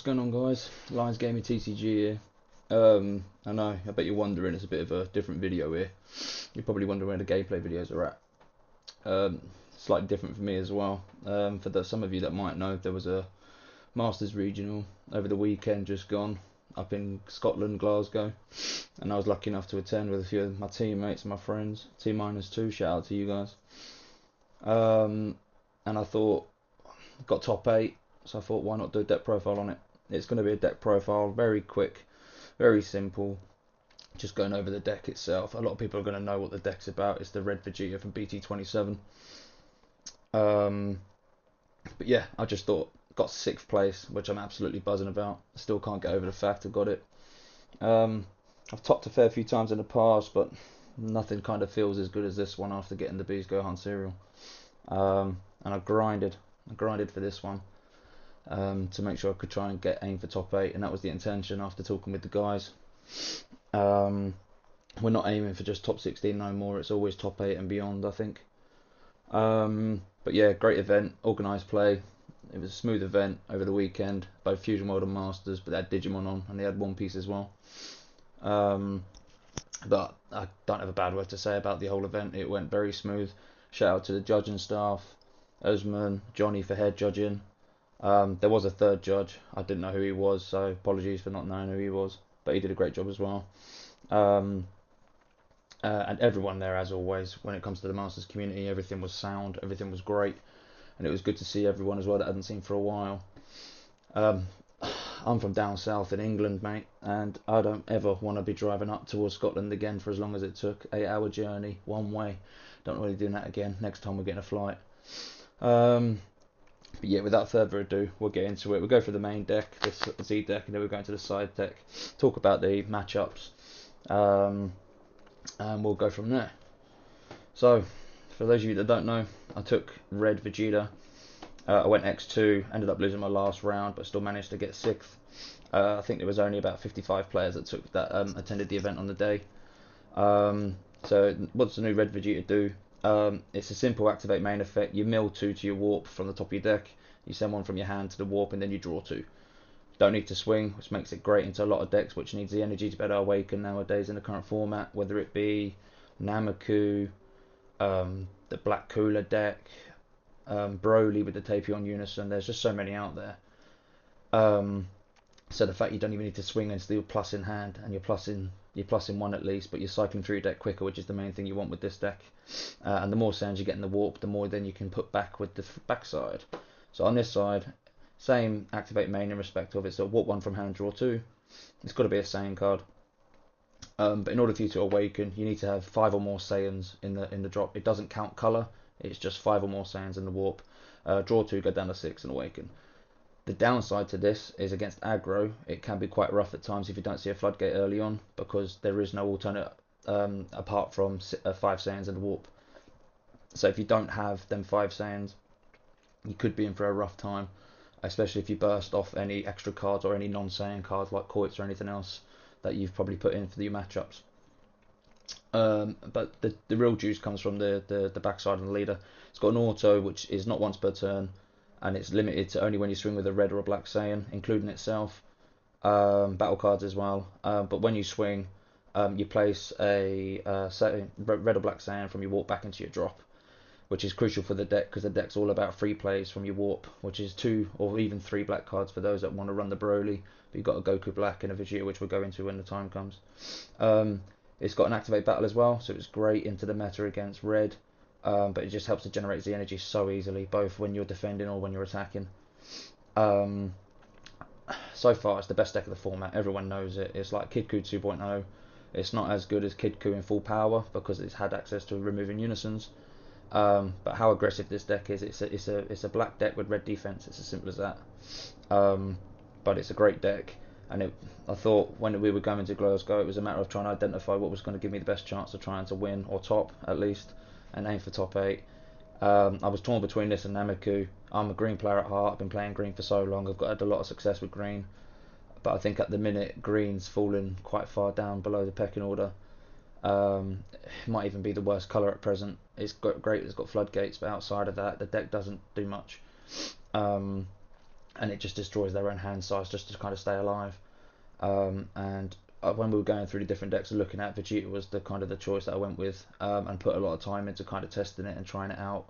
What's going on, guys? Lions Gaming TCG here. I know, I bet you're wondering, it's a bit of a different video here. You're probably wondering where the gameplay videos are at. Slightly different for me as well. Some of you that might know, there was a Masters Regional over the weekend just gone up in Scotland, Glasgow, and I was lucky enough to attend with a few of my teammates and my friends. T-2, shout out to you guys. And I thought, got top 8, so I thought, why not do a deck profile on it? It's going to be a deck profile, very quick, very simple, just going over the deck itself. A lot of people are going to know what the deck's about. It's the red Vegeta from BT27. But yeah, I just thought, got 6th place, which I'm absolutely buzzing about. Still can't get over the fact I've got it. I've topped a fair few times in the past, but nothing kind of feels as good as this one after getting the Bees Go Hunt cereal. And I grinded for this one to make sure I could try and aim for top 8, and that was the intention after talking with the guys. We're not aiming for just top 16 no more, it's always top 8 and beyond, I think. But yeah, great event, organised play. It was a smooth event over the weekend, both Fusion World and Masters, but they had Digimon on and they had One Piece as well. But I don't have a bad word to say about the whole event. It went very smooth. Shout out to the judging staff, Osman, Johnny for head judging. There was a third judge. I didn't know who he was, so apologies for not knowing who he was, but he did a great job as well. And everyone there, as always, when it comes to the Masters community, everything was sound, everything was great, and it was good to see everyone as well that I hadn't seen for a while. I'm from down south in England, mate, and I don't ever want to be driving up towards Scotland again for as long as it took. 8-hour journey, one way. Don't really do that again. Next time we're getting a flight. But yeah, without further ado, we'll get into it. We'll go through the main deck, this Z deck, and then we'll go into the side deck, talk about the matchups, and we'll go from there. So, for those of you that don't know, I took red Vegeta. I went X2, ended up losing my last round, but still managed to get 6th. I think there was only about 55 players that attended the event on the day. So what's the new red Vegeta do? It's a simple activate main effect. You mill 2 to your warp from the top of your deck. You send 1 from your hand to the warp, and then you draw 2. Don't need to swing, which makes it great into a lot of decks which needs the energy to better awaken nowadays in the current format, whether it be Nameku, the Black Cooler deck, Broly with the Tapion Unison. There's just so many out there. So the fact you don't even need to swing and still plus in hand, and you're plussing 1 at least, but you're cycling through your deck quicker, which is the main thing you want with this deck. And the more sands you get in the warp, the more then you can put back with the backside. So on this side, same activate main in respect of it. So warp 1 from hand, draw 2. It's got to be a Saiyan card. But in order for you to awaken, you need to have 5 or more Saiyans in the drop. It doesn't count color. It's just 5 or more Saiyans in the warp. Draw 2, go down to 6 and awaken. The downside to this is against aggro, it can be quite rough at times if you don't see a floodgate early on, because there is no alternate apart from 5 Saiyans in the warp. So if you don't have them 5 Saiyans, you could be in for a rough time, especially if you burst off any extra cards or any non-Saiyan cards like Koits or anything else that you've probably put in for your matchups. But the real juice comes from the backside of the leader. It's got an auto which is not once per turn, and it's limited to only when you swing with a red or a black Saiyan, including itself. Battle cards as well. But when you swing, you place a red or black Saiyan from your warp back into your drop, which is crucial for the deck, because the deck's all about free plays from your warp, which is 2 or even 3 black cards for those that want to run the Broly. But you've got a Goku Black and a Vegeta, which we'll go into when the time comes. It's got an activate battle as well, so it's great into the meta against red. But it just helps to generate the energy so easily, both when you're defending or when you're attacking. So far, it's the best deck of the format. Everyone knows it. It's like Kid Ku 2.0. It's not as good as Kid Ku in full power because it's had access to removing unisons. But how aggressive this deck is, it's a black deck with red defense. It's as simple as that. But it's a great deck, and I thought when we were going to Glasgow, it was a matter of trying to identify what was going to give me the best chance of trying to win or top at least, and aim for top 8. I was torn between this and Nameku. I'm a green player at heart. I've been playing green for so long. I've had a lot of success with green, but I think at the minute green's fallen quite far down below the pecking order. It might even be the worst colour at present. It's got great. It's got floodgates, but outside of that, the deck doesn't do much. and it just destroys their own hand size just to kind of stay alive. And when we were going through the different decks and looking at, Vegeta was the kind of the choice that I went with, and put a lot of time into kind of testing it and trying it out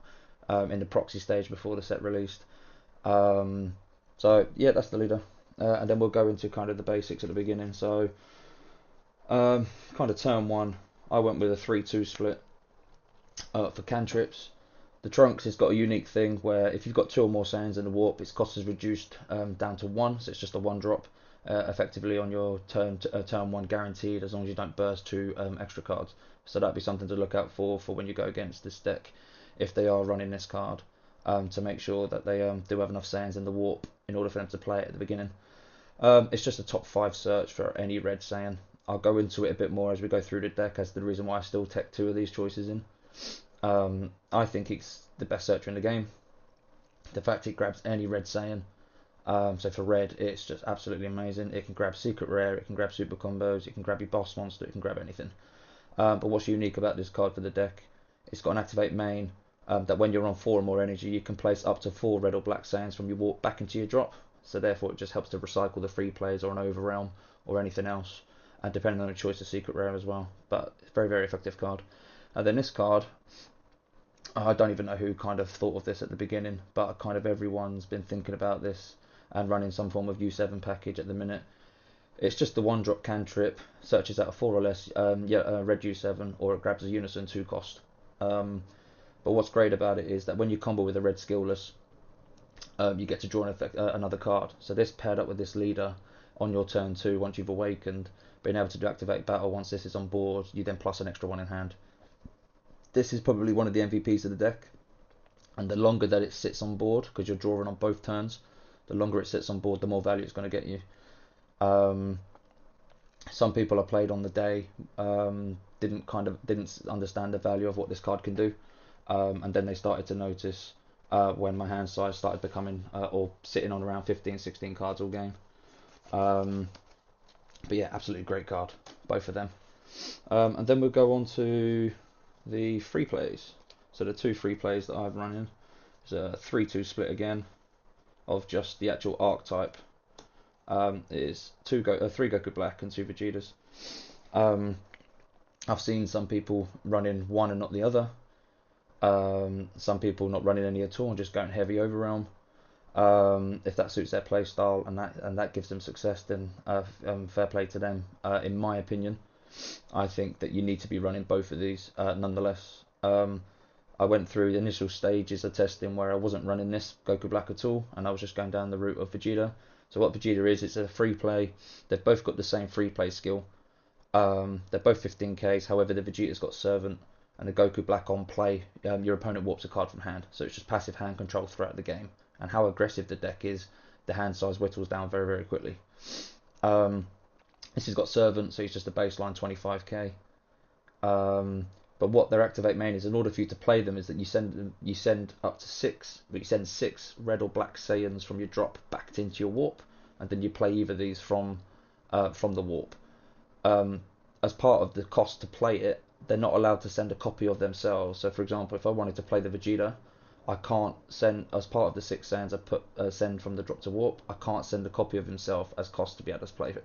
in the proxy stage before the set released. So yeah, that's the leader, and then we'll go into kind of the basics at the beginning. So kind of turn one, I went with a 3-2 split for cantrips. The Trunks has got a unique thing where if you've got 2 or more Saiyans in the warp, its cost is reduced down to 1, so it's just a 1 drop effectively on your turn 1 guaranteed, as long as you don't burst 2 extra cards. So that'd be something to look out for when you go against this deck, if they are running this card, to make sure that they do have enough Saiyans in the warp in order for them to play it at the beginning. It's just a top 5 search for any red Saiyan. I'll go into it a bit more as we go through the deck, as the reason why I still take 2 of these choices in. I think it's the best searcher in the game. The fact it grabs any red Saiyan. So for red, it's just absolutely amazing. It can grab secret rare, it can grab super combos, it can grab your boss monster, it can grab anything. But what's unique about this card for the deck, it's got an activate main that when you're on 4 or more energy, you can place up to 4 red or black Saiyans from your warp back into your drop. So therefore it just helps to recycle the free plays or an overrealm or anything else, and depending on the choice of secret rare as well. But it's a very, very effective card. And then this card, I don't even know who kind of thought of this at the beginning, but kind of everyone's been thinking about this and running some form of U7 package at the minute. It's just the 1 drop cantrip, searches out a 4 or less red U7, or it grabs a unison 2 cost. But what's great about it is that when you combo with a red skillless, you get to draw another card. So this paired up with this leader on your turn 2, once you've awakened, being able to do activate battle once this is on board, you then plus an extra 1 in hand. This is probably one of the MVPs of the deck, and the longer that it sits on board, because you're drawing on both turns, the longer it sits on board, the more value it's going to get you. Some people I played on the day didn't understand the value of what this card can do, and then they started to notice when my hand size started becoming or sitting on around 15-16 cards all game. But yeah, absolutely great card, both of them. And then we'll go on to the free plays. So the 2 free plays that I've run in is a 3-2 split again of just the actual archetype. Is 3 Goku Black and 2 Vegetas. I've seen some people running one and not the other. Some people not running any at all and just going heavy overrealm. If that suits their play style and that gives them success, then fair play to them. In my opinion, I think that you need to be running both of these nonetheless. I went through the initial stages of testing where I wasn't running this Goku Black at all, and I was just going down the route of Vegeta. So what Vegeta is, it's a free play. They've both got the same free play skill. They're both 15Ks, however the Vegeta's got Servant, and the Goku Black on play, your opponent warps a card from hand, so it's just passive hand control throughout the game. And how aggressive the deck is, the hand size whittles down very, very quickly. This has got Servant, so it's just a baseline 25k. But what their activate main is, in order for you to play them, is that you send up to 6, but you send 6 red or black Saiyans from your drop back into your warp, and then you play either of these from the warp. As part of the cost to play it, they're not allowed to send a copy of themselves. So for example, if I wanted to play the Vegeta, I can't send, as part of the 6 Saiyans I put send from the drop to warp, I can't send a copy of himself as cost to be able to play it.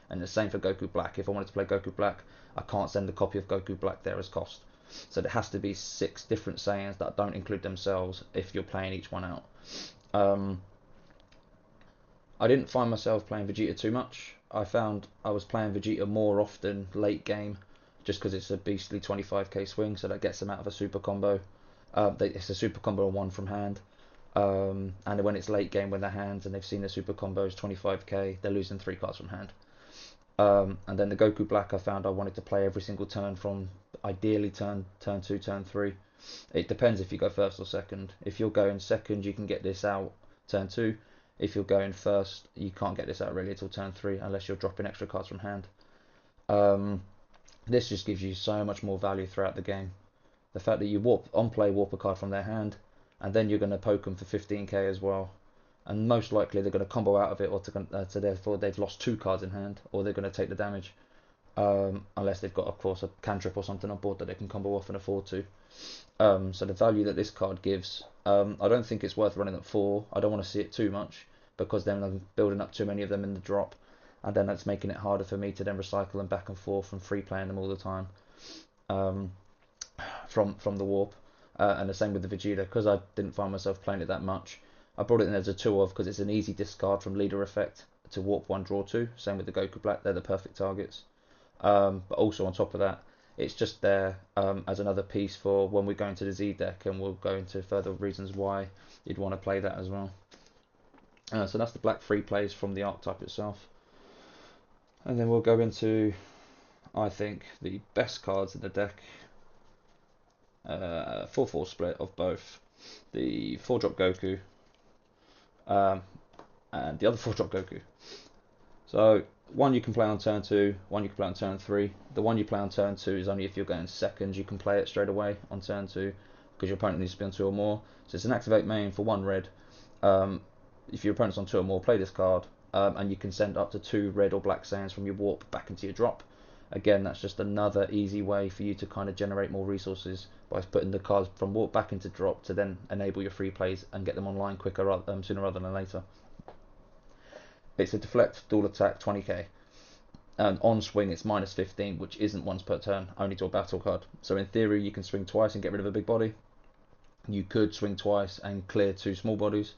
And the same for Goku Black. If I wanted to play Goku Black, I can't send a copy of Goku Black there as cost. So there has to be 6 different Saiyans that don't include themselves if you're playing each one out. I didn't find myself playing Vegeta too much. I found I was playing Vegeta more often late game, just because it's a beastly 25k swing, so that gets them out of a super combo. It's a super combo on 1 from hand. And when it's late game with their hands and they've seen the super combos 25k, they're losing 3 cards from hand. And then the Goku Black, I found I wanted to play every single turn from ideally turn 2, turn 3. It depends if you go first or second. If you're going second, you can get this out turn 2. If you're going first, you can't get this out really until turn 3 unless you're dropping extra cards from hand. This just gives you so much more value throughout the game. The fact that you warp a card from their hand, and then you're going to poke them for 15k as well. And most likely they're going to combo out of it, or to therefore they've lost 2 cards in hand, or they're going to take the damage. Unless they've got, of course, a cantrip or something on board that they can combo off and afford to. So the value that this card gives, I don't think it's worth running at 4. I don't want to see it too much, because then I'm building up too many of them in the drop, and then that's making it harder for me to then recycle them back and forth and free playing them all the time um, from the warp. And the same with the Vegeta, because I didn't find myself playing it that much. I brought it in as a 2 of because it's an easy discard from leader effect to warp 1, draw 2. Same with the Goku Black, they're the perfect targets. But also on top of that, it's just there as another piece for when we go into the Z deck, and we'll go into further reasons why you'd want to play that as well. So that's the black free plays from the archetype itself. And then we'll go into, I think, the best cards in the deck. 4-4 split of both the 4-drop Goku and the other 4-drop Goku. So one you can play on turn 2, one you can play on turn 3. The one you play on turn 2 is only if you're going seconds, you can play it straight away on turn 2, because your opponent needs to be on 2 or more. So it's an activate main for 1 red. If your opponent's on 2 or more, play this card, and you can send up to 2 red or black Saiyans from your warp back into your drop. Again, that's just another easy way for you to kind of generate more resources by putting the cards from warp back into drop to then enable your free plays and get them online quicker, sooner rather than later. It's a deflect, dual attack, 20k. And on swing, it's minus 15, which isn't once per turn, only to a battle card. So in theory, you can swing twice and get rid of a big body. You could swing twice and clear 2 small bodies.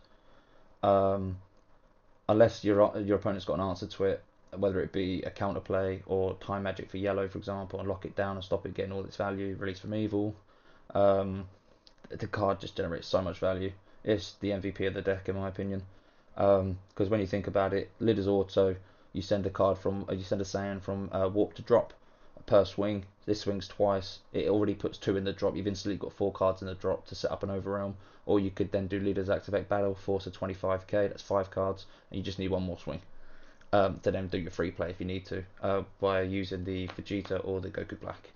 Unless your opponent's got an answer to it, whether it be a counterplay or time magic for yellow, for example, and lock it down and stop it getting all its value, release from evil. The card just generates so much value. It's the MVP of the deck, in my opinion. Because when you think about it, Lid is auto. You send a Saiyan from warp to drop per swing. This swings twice. It already puts 2 in the drop. You've instantly got 4 cards in the drop to set up an overrealm. Or you could then do Leader's Activate Battle, force a 25k. That's 5 cards, and you just need 1 more swing to then do your free play if you need to, by using the Vegeta or the Goku Black.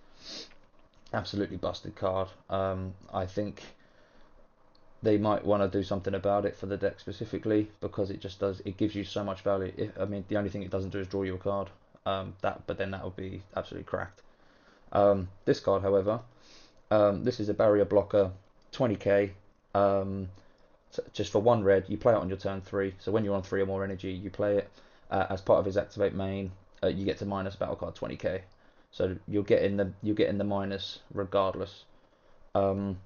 Absolutely busted card. I think they might want to do something about it for the deck specifically, because it gives you so much value. I mean, the only thing it doesn't do is draw you a card. But then that would be absolutely cracked. This card, however, this is a barrier blocker, 20k. Just for 1 red, you play it on your turn 3. So when you're on 3 or more energy, you play it as part of his activate main. You get to minus battle card 20k. So you're getting the minus regardless. And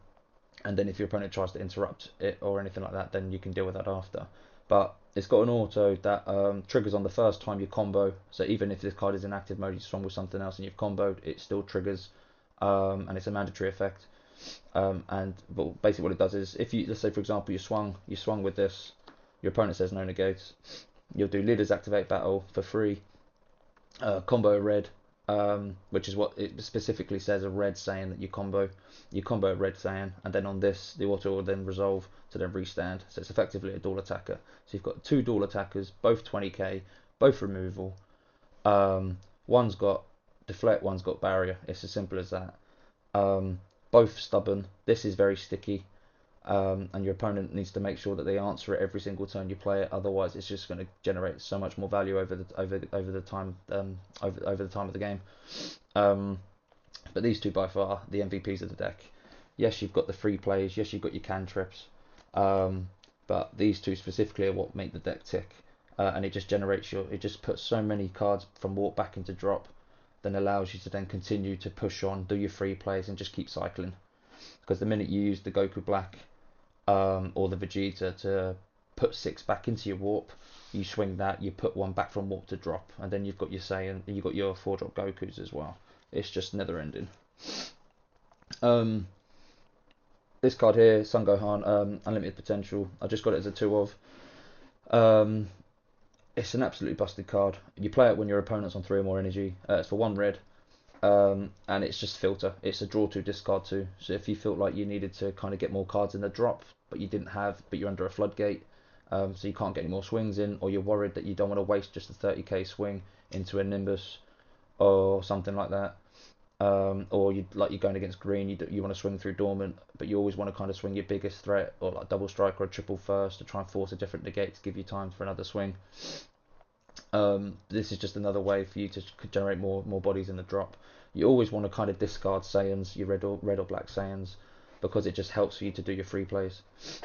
then if your opponent tries to interrupt it or anything like that, then you can deal with that after. But it's got an auto that triggers on the first time you combo. So even if this card is in active mode, you swung with something else and you've comboed, it still triggers, and it's a mandatory effect. But basically what it does is, if let's say for example you swung with this, your opponent says no negates, you'll do Leader's Activate Battle for free, combo red, which is what it specifically says, a red Saiyan that you combo a red Saiyan, and then on this the auto will then resolve to then restand. So it's effectively a dual attacker. So you've got 2 dual attackers, both 20k, both removal. One's got deflect, one's got barrier. It's as simple as that. Both stubborn. This is very sticky, and your opponent needs to make sure that they answer it every single turn you play it. Otherwise, it's just going to generate so much more value over the time of the game. But these 2 by far the MVPs of the deck. Yes, you've got the free plays. Yes, you've got your cantrips. But these 2 specifically are what make the deck tick. And it just puts so many cards from warp back into drop, then allows you to then continue to push on, do your free plays, and just keep cycling. Because the minute you use the Goku Black or the Vegeta to put 6 back into your warp, you swing that, you put 1 back from warp to drop, and then you've got your Saiyan, you've got your 4-drop Gokus as well. It's just never ending. This card here, Son Gohan, Unlimited Potential. I just got it as a 2 of. It's an absolutely busted card. You play it when your opponent's on 3 or more energy. It's for 1 red. And it's just filter. It's a draw 2, discard 2. So if you felt like you needed to kind of get more cards in the drop, but you're under a floodgate, so you can't get any more swings in, or you're worried that you don't want to waste just a 30k swing into a Nimbus or something like that, or you're going against green, you want to swing through dormant, but you always want to kind of swing your biggest threat, or like double strike or a triple first, to try and force a different negate to give you time for another swing. This is just another way for you to generate more bodies in the drop. You always want to kind of discard Saiyans, your red or black Saiyans, because it just helps for you to do your free plays.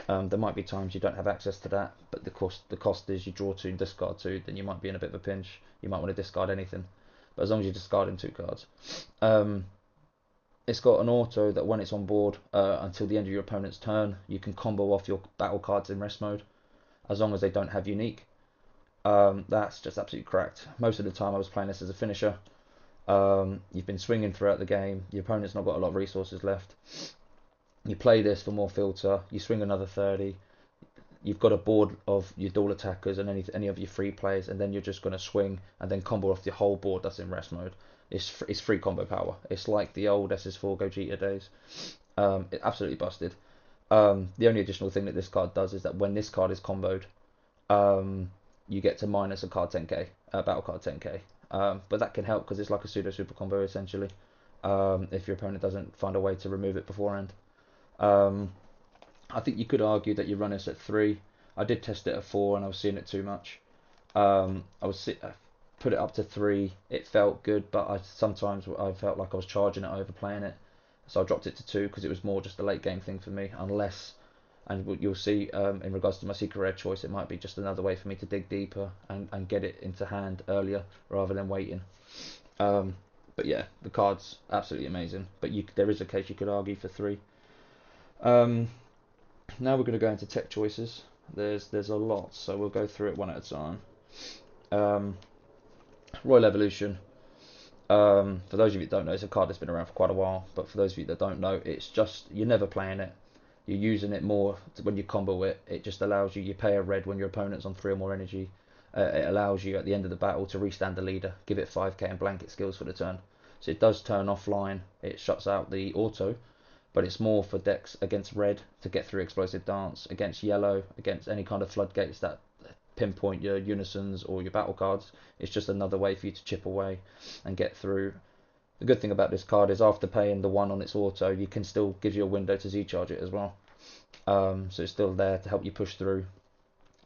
There might be times you don't have access to that, but the cost is you draw 2 and discard 2, then you might be in a bit of a pinch. You might want to discard anything, but as long as you're discarding 2 cards. It's got an auto that when it's on board until the end of your opponent's turn, you can combo off your battle cards in rest mode, as long as they don't have unique. That's just absolutely cracked. Most of the time I was playing this as a finisher. You've been swinging throughout the game, your opponent's not got a lot of resources left. You play this for more filter, you swing another 30, you've got a board of your dual attackers and any of your free plays, and then you're just going to swing and then combo off the whole board that's in rest mode. It's free combo power. It's like the old SS4 Gogeta days. It absolutely busted. The only additional thing that this card does is that when this card is comboed, you get to minus a card 10k, battle card 10k. But that can help because it's like a pseudo super combo essentially. If your opponent doesn't find a way to remove it beforehand. I think you could argue that you run this at 3. I did test it at 4 and I was seeing it too much. I put it up to 3. It felt good, but sometimes I felt like I was charging it, overplaying it. So I dropped it to 2 because it was more just a late game thing for me. Unless, and you'll see in regards to my secret rare choice, it might be just another way for me to dig deeper and get it into hand earlier rather than waiting. But yeah, the card's absolutely amazing. But there is a case you could argue for 3. Now we're going to go into tech choices. There's a lot, so we'll go through it one at a time. Royal Evolution. For those of you that don't know, it's a card that's been around for quite a while. But for those of you that don't know, it's just you're never playing it. You're using it more when you combo it. It just allows you. You pay a red when your opponent's on 3 or more energy. It allows you at the end of the battle to restand the leader, give it 5k and blanket skills for the turn. So it does turn offline. It shuts out the auto. But it's more for decks against red to get through explosive dance, against yellow, against any kind of floodgates that pinpoint your unisons or your battle cards. It's just another way for you to chip away and get through. The good thing about this card is after paying the 1 on its auto, you can still give you a window to Z-charge it as well. So it's still there to help you push through,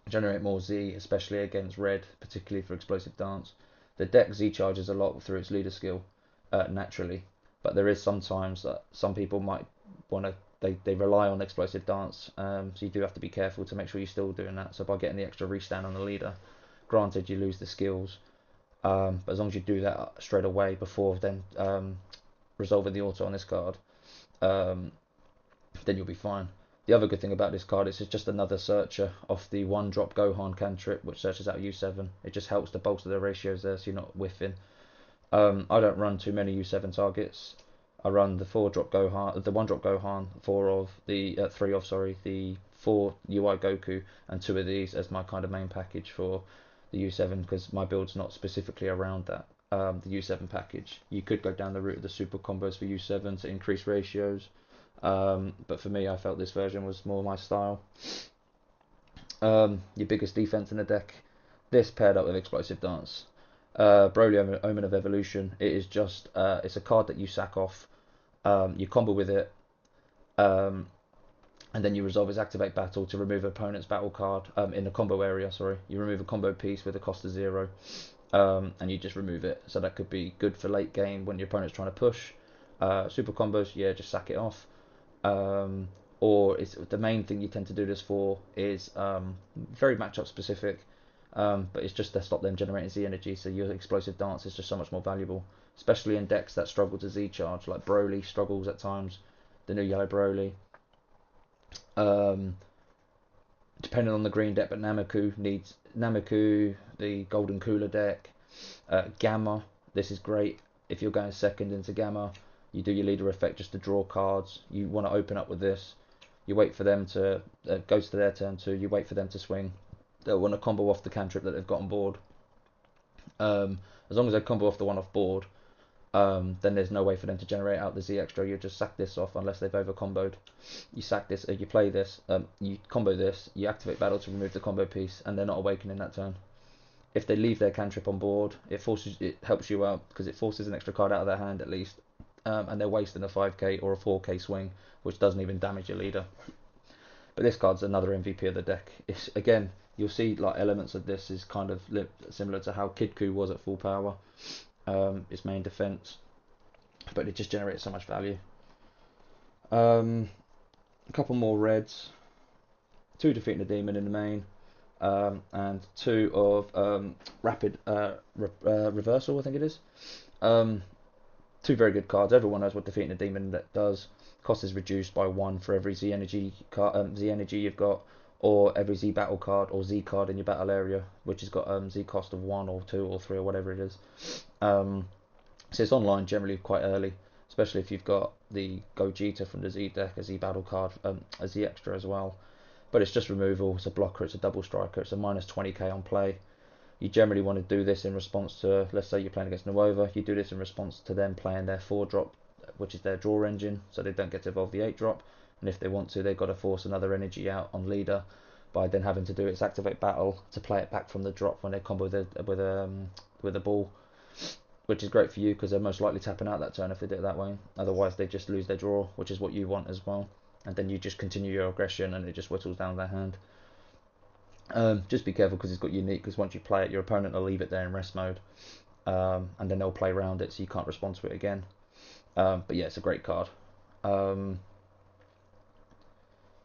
generate more Z, especially against red, particularly for explosive dance. The deck Z-charges a lot through its leader skill naturally, but there is sometimes that some people might want to they rely on explosive dance, so you do have to be careful to make sure you're still doing that. So by getting the extra restand on the leader, granted you lose the skills, but as long as you do that straight away before then resolving the auto on this card, then you'll be fine. The other good thing about this card is it's just another searcher off the 1-drop Gohan cantrip, which searches out U7. It just helps to bolster the ratios there, so you're not whiffing. I don't run too many U7 targets. I run the 4-drop Gohan, the 1-drop Gohan, 3 of the 4 UI Goku, and 2 of these as my kind of main package for the U7 because my build's not specifically around that. The U7 package. You could go down the route of the super combos for U7 to increase ratios, but for me, I felt this version was more my style. Your biggest defense in the deck. This paired up with Explosive Dance. Broly Omen of Evolution. It is just it's a card that you sack off. You combo with it, and then you resolve its activate battle to remove an opponent's battle card in the combo area. Sorry, you remove a combo piece with a cost of 0, and you just remove it. So that could be good for late game when your opponent's trying to push. Super combos, yeah, just sack it off. Or it's the main thing you tend to do this for is very matchup specific. But it's just to stop them generating Z energy, so your explosive dance is just so much more valuable, especially in decks that struggle to Z charge, like Broly struggles at times, the new yellow Broly. Depending on the green deck, but Nameku, the Golden Cooler deck, Gamma. This is great if you're going second into Gamma. You do your leader effect just to draw cards. You want to open up with this. You wait for them to goes to their turn 2. You wait for them to swing. They'll want to combo off the cantrip that they've got on board. As long as they combo off the one off board, then there's no way for them to generate out the Z extra. You just sack this off unless they've over comboed. You sack this, you play this, you combo this, you activate battle to remove the combo piece, and they're not awakening that turn. If they leave their cantrip on board, it helps you out because it forces an extra card out of their hand at least, and they're wasting a 5k or a 4k swing, which doesn't even damage your leader. But this card's another MVP of the deck. It's again, you'll see like elements of this is kind of similar to how Kid Ku was at full power. Its main defense, but it just generates so much value. a couple more reds, 2 defeating the demon in the main, and 2 of rapid reversal, I think it is. Um, 2 very good cards. Everyone knows what defeating the demon that does. Cost is reduced by 1 for every Z energy Z energy you've got, or every Z battle card or Z card in your battle area, which has got Z cost of 1 or 2 or 3 or whatever it is. So it's online generally quite early, especially if you've got the Gogeta from the Z deck, a Z battle card, a Z extra as well. But it's just removal, it's a blocker, it's a double striker, it's a minus 20k on play. You generally want to do this in response to, let's say you're playing against Nuova, you do this in response to them playing their 4-drop, which is their draw engine, so they don't get to evolve the 8-drop. And if they want to, they've got to force another energy out on leader by then having to do its activate battle to play it back from the drop when they combo with a ball, which is great for you because they're most likely tapping out that turn if they do it that way. Otherwise, they just lose their draw, which is what you want as well. And then you just continue your aggression and it just whittles down their hand. Just be careful because it's got unique, because once you play it, your opponent will leave it there in rest mode, and then they'll play around it so you can't respond to it again. But yeah, it's a great card. And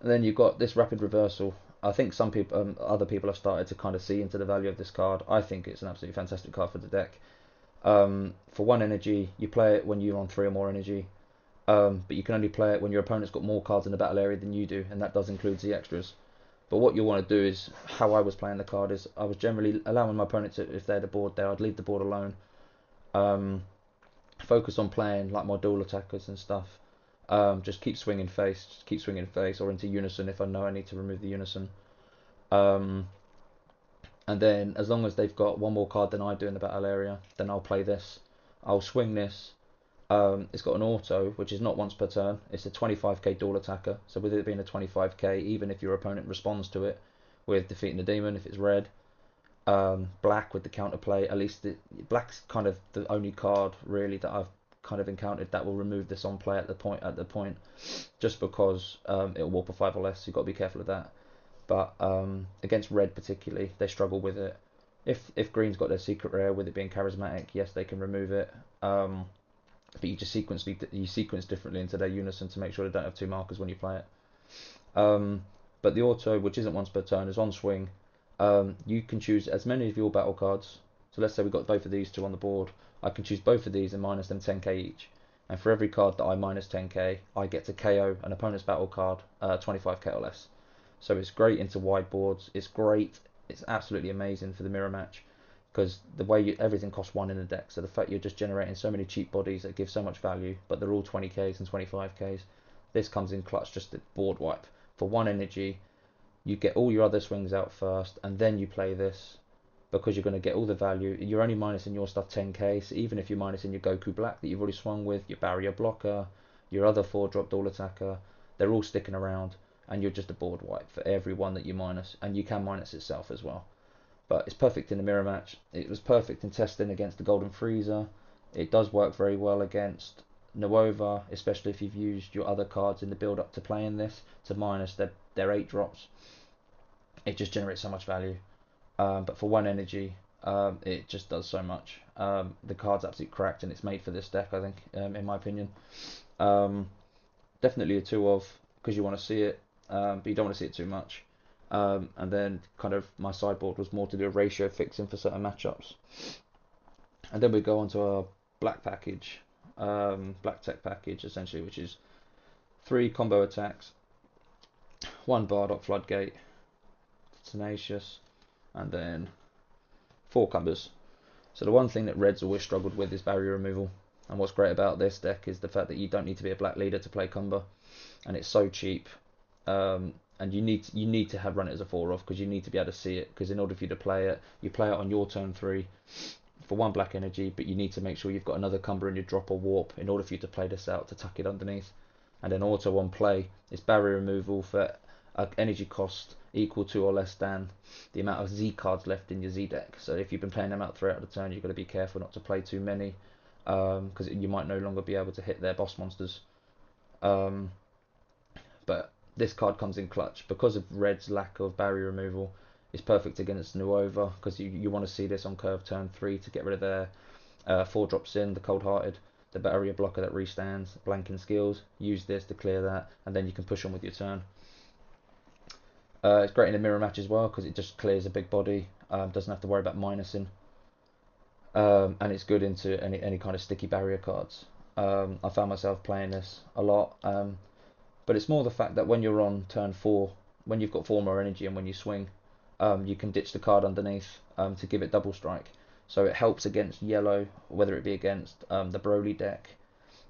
then you've got this rapid reversal. I think some people, other people have started to kind of see into the value of this card. I think it's an absolutely fantastic card for the deck. For 1 energy, you play it when you're on 3 or more energy, but you can only play it when your opponent's got more cards in the battle area than you do, and that does include the extras. But what you want to do is, how I was playing the card is, I was generally allowing my opponent to, if they had a board there, I'd leave the board alone. Focus on playing like my dual attackers and stuff. Just keep swinging face, or into unison if I know I need to remove the unison. Um, and then as long as they've got 1 more card than I do in the battle area, then I'll play this. I'll swing this. It's got an auto, which is not once per turn. It's a 25k dual attacker. So with it being a 25k, even if your opponent responds to it with defeating the demon, if it's red, black with the counterplay, at least black's kind of the only card really that I've kind of encountered that will remove this on play at the point, just because it'll warp a 5 or less. So you've got to be careful of that. But against red particularly, they struggle with it. If green's got their secret rare with it being charismatic, yes, they can remove it. But you just sequence differently into their unison to make sure they don't have 2 markers when you play it. But the auto, which isn't once per turn, is on swing. You can choose as many of your battle cards. So let's say we've got both of these 2 on the board. I can choose both of these and minus them 10k each. And for every card that I minus 10k, I get to KO an opponent's battle card 25k or less. So it's great into wide boards. It's great. It's absolutely amazing for the mirror match, because the way everything costs 1 in the deck, so the fact you're just generating so many cheap bodies that give so much value, but they're all 20k's and 25k's, this comes in clutch, just a board wipe. For 1 energy, you get all your other swings out first, and then you play this, because you're going to get all the value. You're only minusing your stuff 10k, so even if you're minusing your Goku Black that you've already swung with, your barrier blocker, your other 4-drop dual attacker, they're all sticking around, and you're just a board wipe for every one that you minus, and you can minus itself as well. But it's perfect in the mirror match. It was perfect in testing against the Golden Freezer. It does work very well against Nuova, especially if you've used your other cards in the build up to playing this to minus their 8 drops. It just generates so much value. But for 1 energy, it just does so much. The card's absolutely cracked, and it's made for this deck, I think, in my opinion. Definitely a 2 of, because you want to see it, but you don't want to see it too much. And then kind of my sideboard was more to do a ratio fixing for certain matchups. And then we go on to our black package, black tech package essentially, which is 3 combo attacks, 1 Bardock Floodgate, Tenacious, and then 4 combos. So the one thing that Red's always struggled with is barrier removal. And what's great about this deck is the fact that you don't need to be a black leader to play combo, and it's so cheap. And you need to have run it as a 4 off, because you need to be able to see it, because in order for you to play it, you play it on your turn 3 for 1 black energy, but you need to make sure you've got another cumber in your drop or warp in order for you to play this out to tuck it underneath. And then auto on play is barrier removal for energy cost equal to or less than the amount of Z cards left in your Z deck. So if you've been playing them out throughout the turn, you've got to be careful not to play too many, because you might no longer be able to hit their boss monsters. But this card comes in clutch because of Red's lack of barrier removal. It's perfect against Nuova, because you want to see this on curve turn 3 to get rid of their 4 drops in, the cold hearted. the barrier blocker that restands, blanking skills. Use this to clear that, and then you can push on with your turn. It's great in a mirror match as well because it just clears a big body. Doesn't have to worry about minusing. And it's good into any kind of sticky barrier cards. I found myself playing this a lot, but it's more the fact that when you're on turn 4, when you've got 4 more energy and when you swing, you can ditch the card underneath to give it double strike. So it helps against yellow, whether it be against the Broly deck,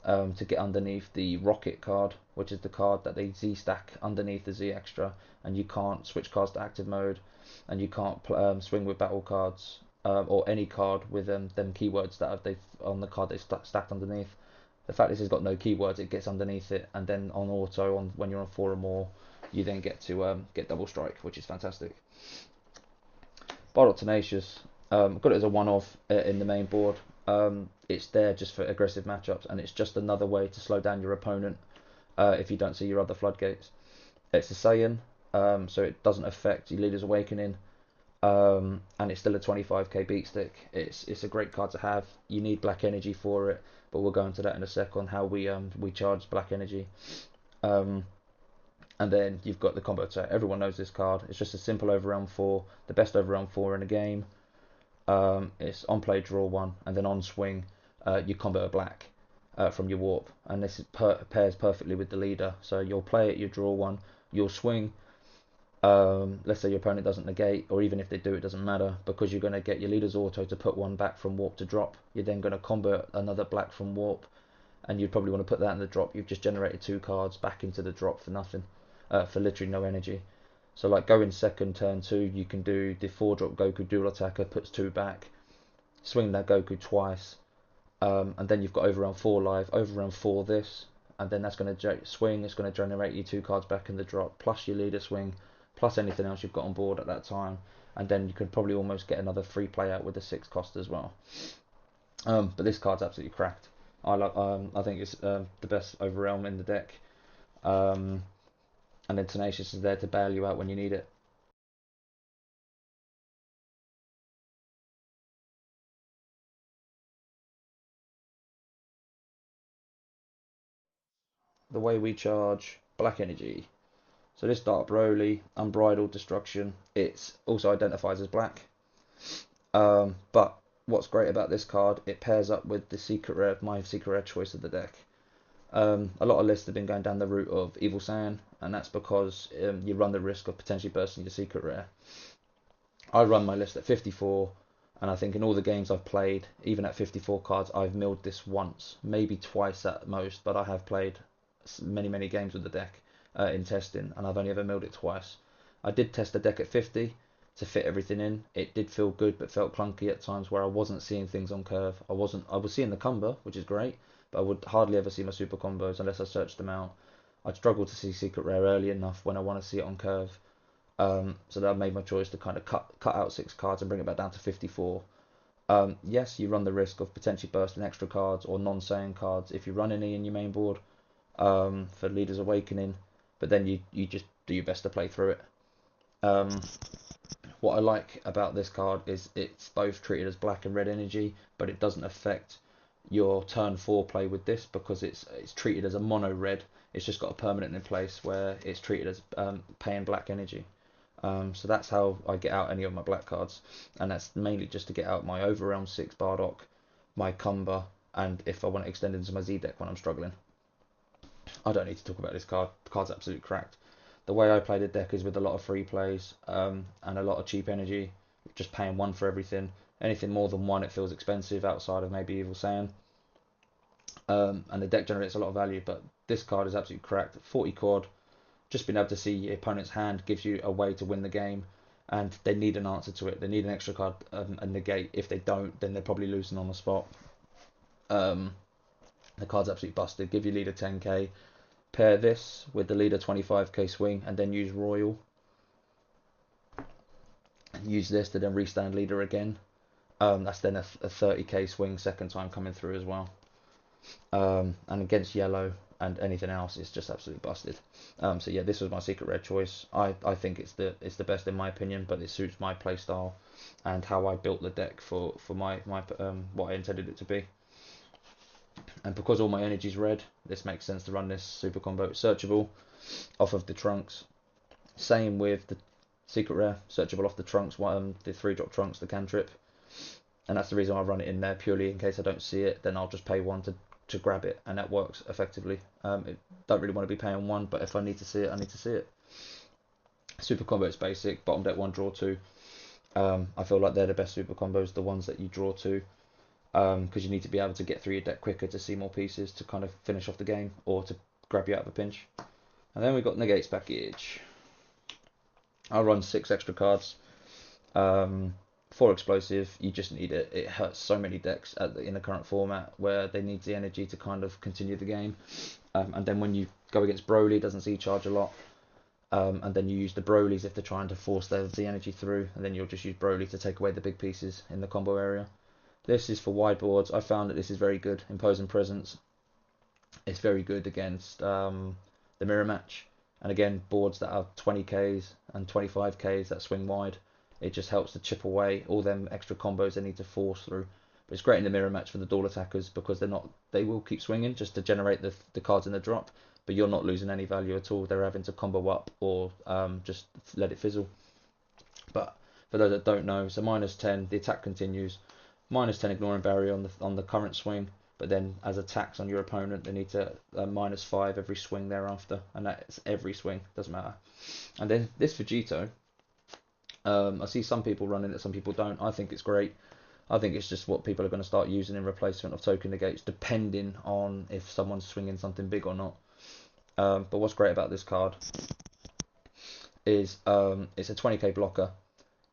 to get underneath the Rocket card, which is the card that they Z stack underneath the Z extra, and you can't switch cards to active mode, and you can't swing with battle cards or any card with them keywords that they've on the card they stacked underneath. The fact this has got no keywords, it gets underneath it, and then on auto, when you're on 4 or more, you then get to get double strike, which is fantastic. Bardock Tenacious, got it as a one-off in the main board. It's there just for aggressive matchups, and it's just another way to slow down your opponent if you don't see your other floodgates. It's a Saiyan, so it doesn't affect your Leader's Awakening, and it's still a 25k beat stick. It's a great card to have. You need black energy for it, but we'll go into that in a sec on how we charge black energy. And then you've got the combo attack. Everyone knows this card. It's just a simple overround 4, the best overround 4 in a game. It's on play, draw 1, and then on swing, you combo a black from your warp. And this pairs perfectly with the leader. So you'll play it, you draw 1, you'll swing. Let's say your opponent doesn't negate, or even if they do, it doesn't matter, because you're going to get your leader's auto to put 1 back from warp to drop. You're then going to combo another black from warp, and you'd probably want to put that in the drop. You've just generated 2 cards back into the drop for nothing. For literally no energy. So like go in second, turn 2, you can do the 4-drop Goku dual attacker, puts 2 back, swing that Goku twice, and then you've got overround 4 live, overround 4 this, and then that's going to swing, it's going to generate you 2 cards back in the drop, plus your leader swing, plus anything else you've got on board at that time, and then you could probably almost get another free play out with the 6 cost as well. But this card's absolutely cracked. I think it's the best overrealm in the deck. And then Tenacious is there to bail you out when you need it. The way we charge black energy. So this Dark Broly, Unbridled Destruction, it also identifies as black. But what's great about this card, it pairs up with the secret rare, my secret rare choice of the deck. A lot of lists have been going down the route of Evil Saiyan, and that's because you run the risk of potentially bursting your secret rare. I run my list at 54, and I think in all the games I've played, even at 54 cards, I've milled this once, maybe twice at most, but I have played many games with the deck in testing, and I've only ever milled it twice. I did test the deck at 50 to fit everything in. It did feel good, but felt clunky at times where I wasn't seeing things on curve. I was seeing the combo, which is great, but I would hardly ever see my super combos unless I searched them out. I'd struggle to see secret rare early enough when I want to see it on curve. So that I made my choice to kind of cut out 6 cards and bring it back down to 54. Yes, you run the risk of potentially bursting extra cards or non-Saiyan cards if you run any in your main board for Leader's Awakening, but then you just do your best to play through it. What I like about this card is it's both treated as black and red energy, but it doesn't affect your turn 4 play with this because it's treated as a mono red. It's just got a permanent in place where it's treated as paying black energy. So that's how I get out any of my black cards, and that's mainly just to get out my Overrealm 6 Bardock, my Cumber, and if I want to extend into my Z deck when I'm struggling. I don't need to talk about this card. The card's absolutely cracked. The way I play the deck is with a lot of free plays and a lot of cheap energy, just paying 1 for everything. Anything more than 1, it feels expensive outside of maybe Evil Saiyan. And the deck generates a lot of value, but this card is absolutely cracked. 40 quad, just being able to see your opponent's hand gives you a way to win the game, and they need an answer to it. They need an extra card, a negate. If they don't, then they're probably losing on the spot. The card's absolutely busted. Give your leader 10k, pair this with the leader 25k swing, and then use Royal. And use this to then restand leader again. That's then a 30k swing second time coming through as well. And against yellow and anything else, it's just absolutely busted. So yeah, this was my secret red choice. I think it's the best in my opinion, but it suits my playstyle and how I built the deck for my what I intended it to be. And because all my energy's red, this makes sense to run this super combo. It's searchable off of the trunks. Same with the secret rare, searchable off the trunks, the 3-drop trunks, the cantrip. And that's the reason I run it in there, purely in case I don't see it, then I'll just pay 1 to grab it, and that works effectively. Don't really want to be paying 1, but if I need to see it, I need to see it. Super combo is basic, bottom deck 1, draw 2. I feel like they're the best super combos, the ones that you draw 2, because you need to be able to get through your deck quicker to see more pieces to kind of finish off the game, or to grab you out of a pinch. And then we've got negates package. I'll run 6 extra cards. 4 explosive, you just need it. It hurts so many decks in the current format where they need the energy to kind of continue the game. And then when you go against Broly, it doesn't Z-charge a lot. And then you use the Brolys if they're trying to force the energy through, and then you'll just use Broly to take away the big pieces in the combo area. This is for wide boards. I found that this is very good. Imposing Presence. It's very good against the mirror match. And again, boards that are 20Ks and 25Ks that swing wide. It just helps to chip away all them extra combos they need to force through. But it's great in the mirror match for the dual attackers because they will keep swinging just to generate the cards in the drop, but you're not losing any value at all. They're having to combo up or just let it fizzle. But for those that don't know, so -10, the attack continues. -10 ignoring barrier on the current swing, but then as attacks on your opponent, they need to -5 every swing thereafter, and that's every swing, doesn't matter. And then this Vegeta, I see some people running it, some people don't. I think it's great. I think it's just what people are going to start using in replacement of token negates, depending on if someone's swinging something big or not. But what's great about this card is it's a 20k blocker.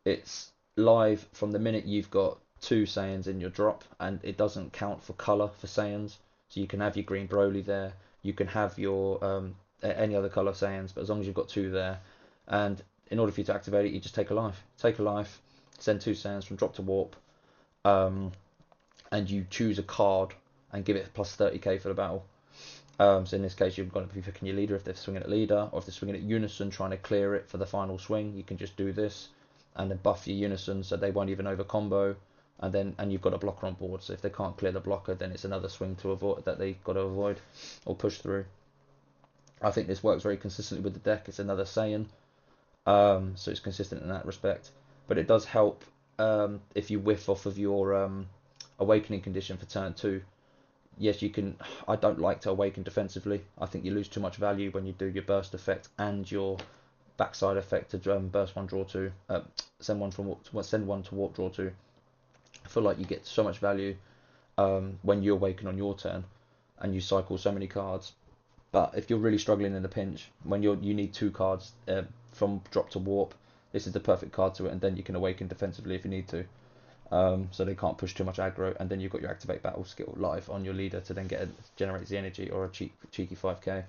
It's live from the minute you've got 2 Saiyans in your drop, and it doesn't count for colour for Saiyans. So you can have your green Broly there, you can have your any other colour Saiyans, but as long as you've got 2 there, and in order for you to activate it, you just take a life. Take a life, send 2 Saiyans from drop to warp, and you choose a card and give it plus 30k for the battle. So in this case, you're going to be picking your leader if they're swinging at leader, or if they're swinging at unison trying to clear it for the final swing, you can just do this and then buff your unison so they won't even over combo, and you've got a blocker on board. So if they can't clear the blocker, then it's another swing to avoid that they've got to avoid or push through. I think this works very consistently with the deck. It's another Saiyan. So it's consistent in that respect, but it does help if you whiff off of your awakening condition for turn 2. Yes, you can. I don't like to awaken defensively. I think you lose too much value when you do your burst effect and your backside effect to burst 1, draw 2, send 1 to warp, draw 2. I feel like you get so much value when you awaken on your turn and you cycle so many cards. But if you're really struggling in a pinch, when you need 2 cards from drop to warp, this is the perfect card to it, and then you can awaken defensively if you need to. So they can't push too much aggro, and then you've got your activate battle skill live on your leader to then generates the energy or a cheeky 5k.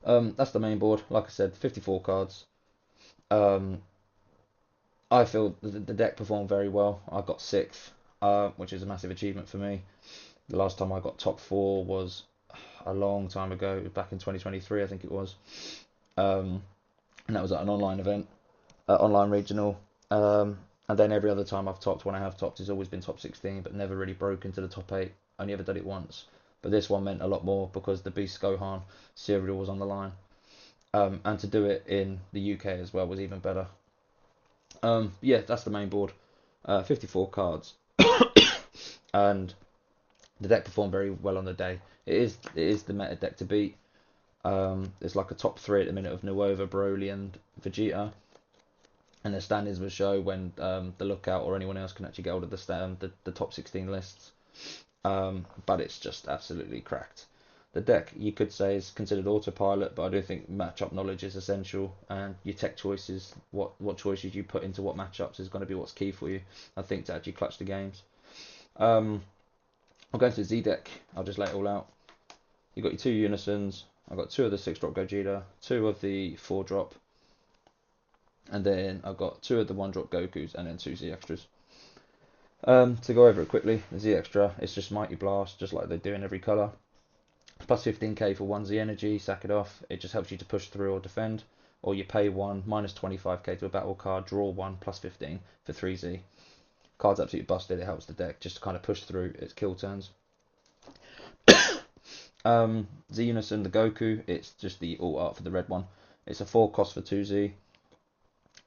That's the main board. Like I said, 54 cards. I feel the deck performed very well. I got 6th, which is a massive achievement for me. The last time I got top 4 was a long time ago. It was back in 2023, I think it was. And that was at an online event, online regional. And then every other time I've topped, when I have topped, it's always been top 16, but never really broken to the top 8. Only ever done it once. But this one meant a lot more because the Beast Gohan cereal was on the line. And to do it in the UK as well was even better. Yeah, that's the main board. 54 cards. And the deck performed very well on the day. It is the meta deck to beat. There's like a top 3 at the minute of Nuova, Broly, and Vegeta. And the standings will show when the Lookout or anyone else can actually get hold of the top 16 lists. But it's just absolutely cracked. The deck, you could say, is considered autopilot, but I do think matchup knowledge is essential, and your tech choices, what choices you put into what matchups is going to be what's key for you, I think, to actually clutch the games. I'll go into the Z deck. I'll just lay it all out. You've got your 2 Unisons. I've got 2 of the 6-drop Gogeta, 2 of the 4-drop, and then I've got 2 of the 1-drop Gokus, and then 2 Z extras. To go over it quickly, the Z extra, it's just Mighty Blast, just like they do in every colour. Plus 15k for 1 Z energy, sack it off. It just helps you to push through or defend. Or you pay 1, minus 25k to a battle card, draw 1, plus 15 for 3 Z. Card's absolutely busted, it helps the deck just to kind of push through its kill turns. Z Unison, the Goku, it's just the alt art for the red one. It's a 4 cost for 2Z.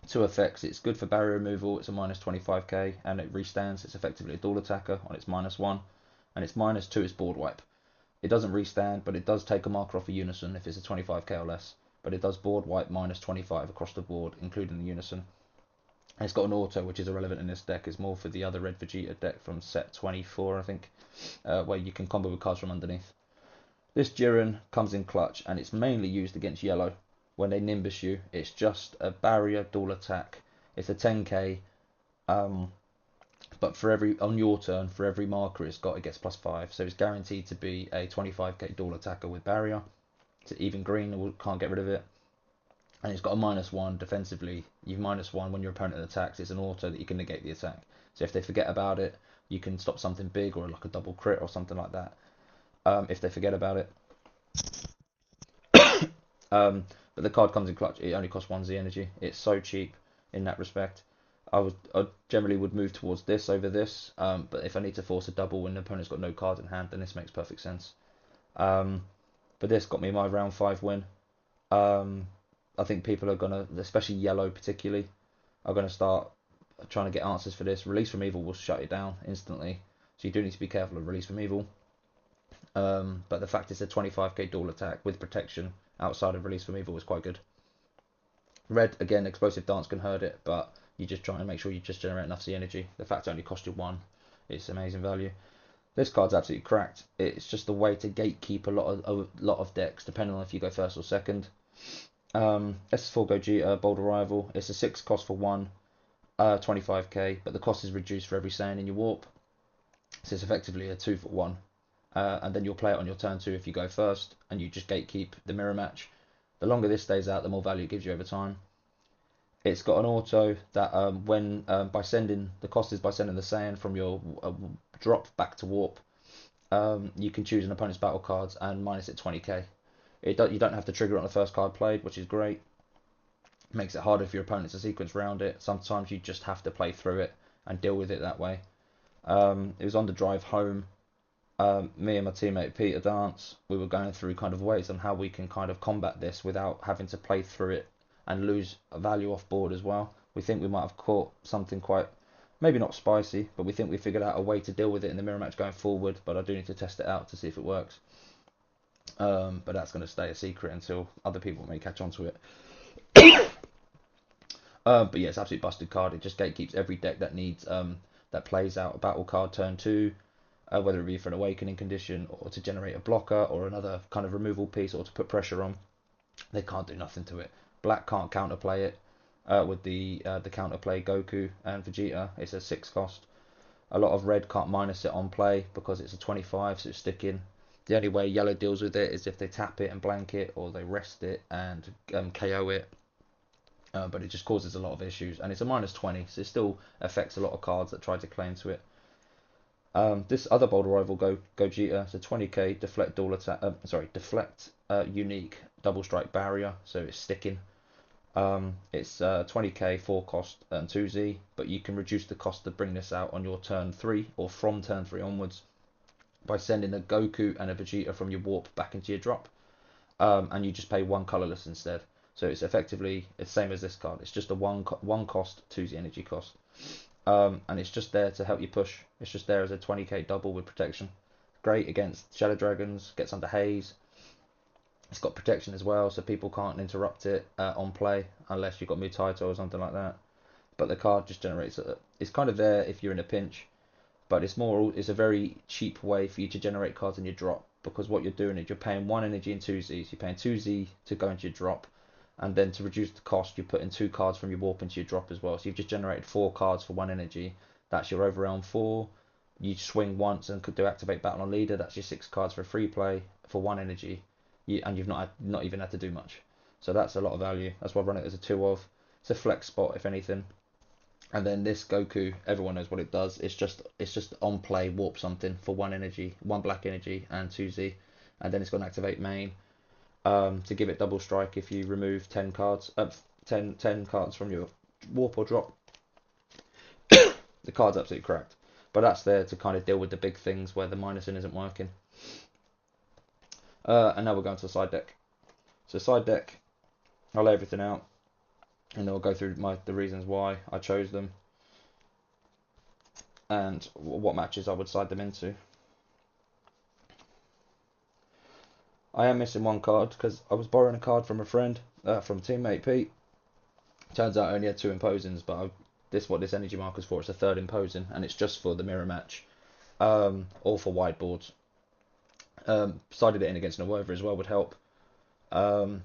2 effects, it's good for barrier removal, it's a minus 25k, and it restands, it's effectively a dual attacker on its -1, and its -2 is board wipe. It doesn't restand, but it does take a marker off a Unison if it's a 25k or less, but it does board wipe -25 across the board, including the Unison. And it's got an auto, which is irrelevant in this deck, it's more for the other red Vegeta deck from set 24, I think, where you can combo with cards from underneath. This Jiren comes in clutch, and it's mainly used against yellow. When they Nimbus you, it's just a barrier dual attack. It's a 10k, but for every on your turn, for every marker it's got, it gets +5. So it's guaranteed to be a 25k dual attacker with barrier. It's even green, can't get rid of it. And it's got a -1 defensively. You've -1 when your opponent attacks. It's an auto that you can negate the attack. So if they forget about it, you can stop something big or like a double crit or something like that. If they forget about it. But the card comes in clutch. It only costs 1Z energy. It's so cheap in that respect. I generally would move towards this over this. But if I need to force a double when the opponent's got no cards in hand, then this makes perfect sense. But this got me my round 5 win. I think people are gonna, especially yellow particularly, are gonna start trying to get answers for this. Release from Evil will shut it down instantly. So you do need to be careful of Release from Evil. But the fact it's a 25k dual attack with protection outside of Release from Evil is quite good. Red, again, Explosive Dance can hurt it, but you just try and make sure you just generate enough Z energy. The fact it only cost you 1, it's amazing value. This card's absolutely cracked. It's just a way to gatekeep a lot of decks, depending on if you go first or second. S4 Gogeta, Bold Arrival. It's a 6 cost for 1, 25k, but the cost is reduced for every Saiyan in your warp. So it's effectively a 2 for 1. And then you'll play it on your turn 2 if you go first, and you just gatekeep the mirror match. The longer this stays out, the more value it gives you over time. It's got an auto that by sending the cost is by sending the Saiyan from your drop back to warp. You can choose an opponent's battle cards and minus it 20k. You don't have to trigger it on the first card played, which is great. Makes it harder for your opponents to sequence round it. Sometimes you just have to play through it and deal with it that way. It was on the drive home. Me and my teammate Peter Dance, we were going through kind of ways on how we can kind of combat this without having to play through it and lose value off board as well. We think we might have caught something quite, maybe not spicy, but we think we figured out a way to deal with it in the mirror match going forward, but I do need to test it out to see if it works. But that's going to stay a secret until other people may catch on to it. But yeah, it's an absolute busted card. It just gatekeeps every deck that needs that plays out a battle card turn 2, whether it be for an awakening condition or to generate a blocker or another kind of removal piece or to put pressure on. They can't do nothing to it. Black can't counterplay it with the counterplay Goku and Vegeta. It's a 6 cost. A lot of red can't minus it on play because it's a 25, so it's sticking. The only way yellow deals with it is if they tap it and blank it, or they rest it and KO it. But it just causes a lot of issues, and it's a -20, so it still affects a lot of cards that try to claim to it. This other bold arrival Gogeta, it's a 20k deflect dual attack. Deflect unique double strike barrier, so it's sticking. It's 20k 4 cost and 2Z, but you can reduce the cost to bring this out on your turn 3 or from turn 3 onwards by sending a Goku and a Vegeta from your warp back into your drop, and you just pay 1 colorless instead. So it's effectively the same as this card. It's just a one cost 2Z energy cost. And it's just there to help you push. It's just there as a 20k double with protection. Great against Shadow Dragons, gets under haze. It's got protection as well, so people can't interrupt it on play unless you've got Mutaito or something like that. But the card just generates it. It's kind of there if you're in a pinch, but it's a very cheap way for you to generate cards in your drop, because what you're doing is you're paying 1 energy and 2Z. So you're paying 2Z to go into your drop, and then to reduce the cost, you're putting 2 cards from your warp into your drop as well. So you've just generated 4 cards for 1 energy. That's your overrealm 4. You swing once and could do activate battle on leader. That's your 6 cards for free play for 1 energy, and you've not even had to do much. So that's a lot of value. That's why I run it as a 2 of. It's a flex spot if anything. And then this Goku, everyone knows what it does. It's just on play warp something for 1 energy, 1 black energy and 2Z, and then it's going to activate main. To give it double strike if you remove 10 cards, 10 cards from your warp or drop. The card's absolutely cracked, but that's there to kind of deal with the big things where the minusing isn't working. And now we're going to the side deck. So side deck, I'll lay everything out, and then I'll go through the reasons why I chose them, and what matches I would side them into. I am missing one card because I was borrowing a card from a friend, from teammate Pete. Turns out I only had 2 imposings, but this what this energy marker's for. It's a 3rd imposing, and it's just for the mirror match, or for wide boards. Sided it in against Nuova as well would help, and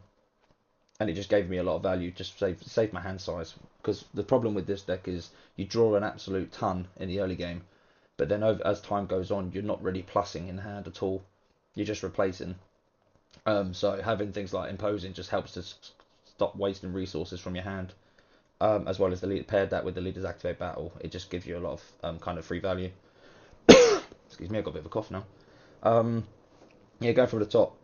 it just gave me a lot of value. Just save my hand size, because the problem with this deck is you draw an absolute ton in the early game, but then as time goes on, you're not really plussing in hand at all. You're just replacing. So having things like imposing just helps to stop wasting resources from your hand, as well as paired that with the leader's activate battle. It just gives you a lot of kind of free value. Excuse me, I've got a bit of a cough now. Yeah, going from the top.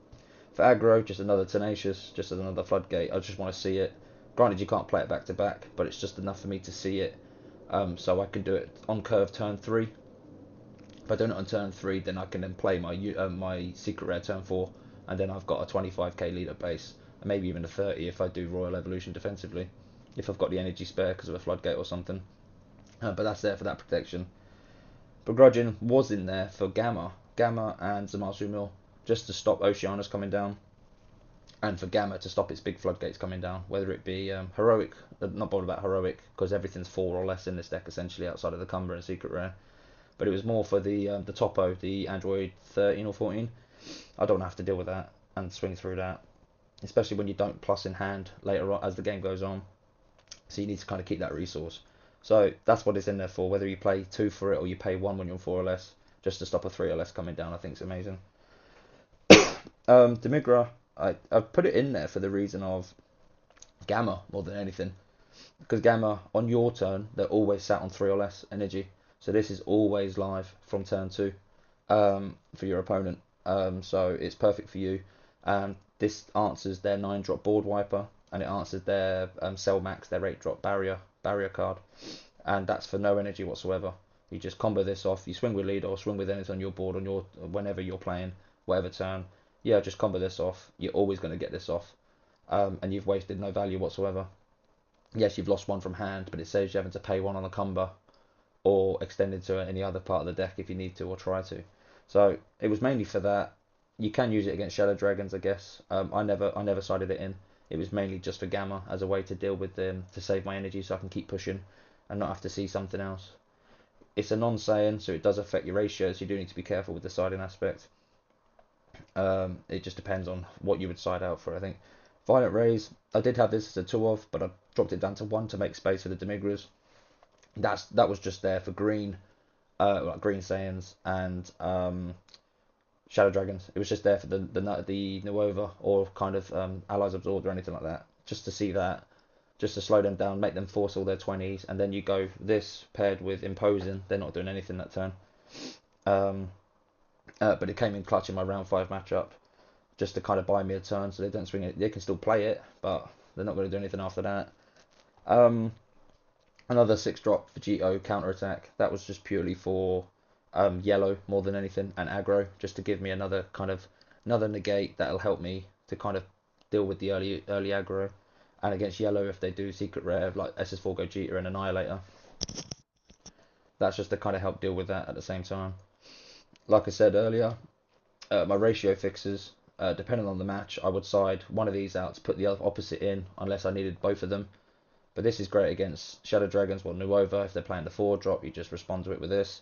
For aggro, just another Tenacious, just another Floodgate. I just want to see it. Granted, you can't play it back to back, but it's just enough for me to see it. So I can do it on curve turn 3. If I do it on turn 3, then I can then play my secret rare turn 4, and then I've got a 25k leader base, and maybe even a 30 if I do Royal Evolution defensively, if I've got the energy spare because of a Floodgate or something. But that's there for that protection. Begrudging was in there for Gamma and Zamasu Mill, just to stop Oceanus coming down, and for Gamma to stop its big floodgates coming down, whether it be Heroic, not bothered about Heroic, because everything's 4 or less in this deck essentially outside of the Cumber and Secret Rare, but it was more for the Topo, the Android 13 or 14. I don't have to deal with that and swing through that, especially when you don't plus in hand later on as the game goes on, so you need to kind of keep that resource. So that's what it's in there for, whether you play 2 for it or you pay 1 when you're on 4 or less, just to stop a 3 or less coming down. I think it's amazing. Demigra, I've put it in there for the reason of Gamma more than anything, because Gamma on your turn they're always sat on 3 or less energy, so this is always live from turn 2 for your opponent, so it's perfect for you. This answers their 9-drop board wiper, and it answers their Cell Max, their 8-drop barrier card, and that's for no energy whatsoever. You just combo this off, you swing with lead or swing with anything on your board on your whenever you're playing, whatever turn. Yeah, just combo this off. You're always going to get this off, and you've wasted no value whatsoever. Yes, you've lost 1 from hand, but it saves you having to pay 1 on the Cumber, or extend into any other part of the deck if you need to or try to. So it was mainly for that. You can use it against Shadow Dragons, I guess. I never sided it in. It was mainly just for Gamma as a way to deal with them, to save my energy so I can keep pushing and not have to see something else. It's a non-Saiyan, so it does affect your ratios. You do need to be careful with the siding aspect. It just depends on what you would side out for, I think. Violet Rays, I did have this as a 2 of, but I dropped it down to 1 to make space for the Demigras. That was just there for green, like green Saiyans and Shadow Dragons. It was just there for the Nuova or kind of Allies Absorbed or anything like that. Just to see that, just to slow them down, make them force all their 20s, and then you go this paired with Imposing. They're not doing anything that turn. But it came in clutch in my round 5 matchup, just to kind of buy me a turn, so they don't swing it. They can still play it, but they're not going to do anything after that. Another 6-drop Vegeta counter attack. That was just purely for yellow more than anything, and aggro, just to give me another negate that'll help me to kind of deal with the early aggro. And against yellow, if they do secret rare like SS4 Gogeta and Annihilator, that's just to kind of help deal with that at the same time. Like I said earlier, my ratio fixes, depending on the match, I would side one of these out to put the other opposite in unless I needed both of them. But this is great against Shadow Dragons or Nuova. If they're playing the 4-drop, you just respond to it with this.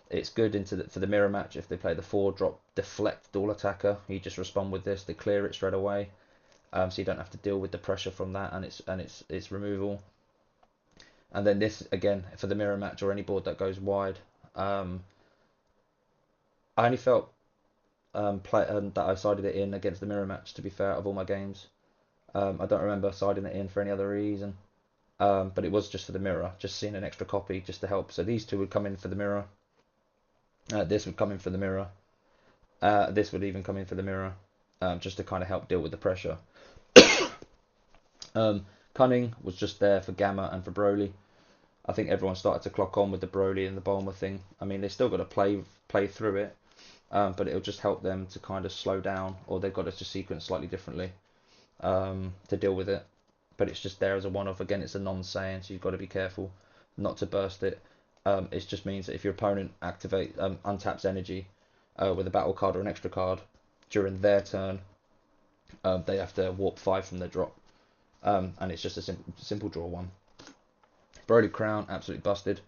It's good for the mirror match if they play the 4-drop deflect dual attacker. You just respond with this to clear it straight away, so you don't have to deal with the pressure from that and its removal. And then this again for the mirror match or any board that goes wide. I only felt that I sided it in against the mirror match, to be fair, of all my games. I don't remember siding it in for any other reason, but it was just for the mirror, just seeing an extra copy just to help. So these two would come in for the mirror. This would come in for the mirror. This would even come in for the mirror, just to kind of help deal with the pressure. Cunning was just there for Gamma and for Broly. I think everyone started to clock on with the Broly and the Bulma thing. I mean, they still got to play through it, but it'll just help them to kind of slow down, or they've got to just sequence slightly differently to deal with it. But it's just there as a one-off. Again, it's a non-Saiyan, so you've got to be careful not to burst it. It just means that if your opponent untaps energy with a battle card or an extra card during their turn, they have to warp 5 from their drop, and it's just a simple draw 1. Broly Crown, absolutely busted.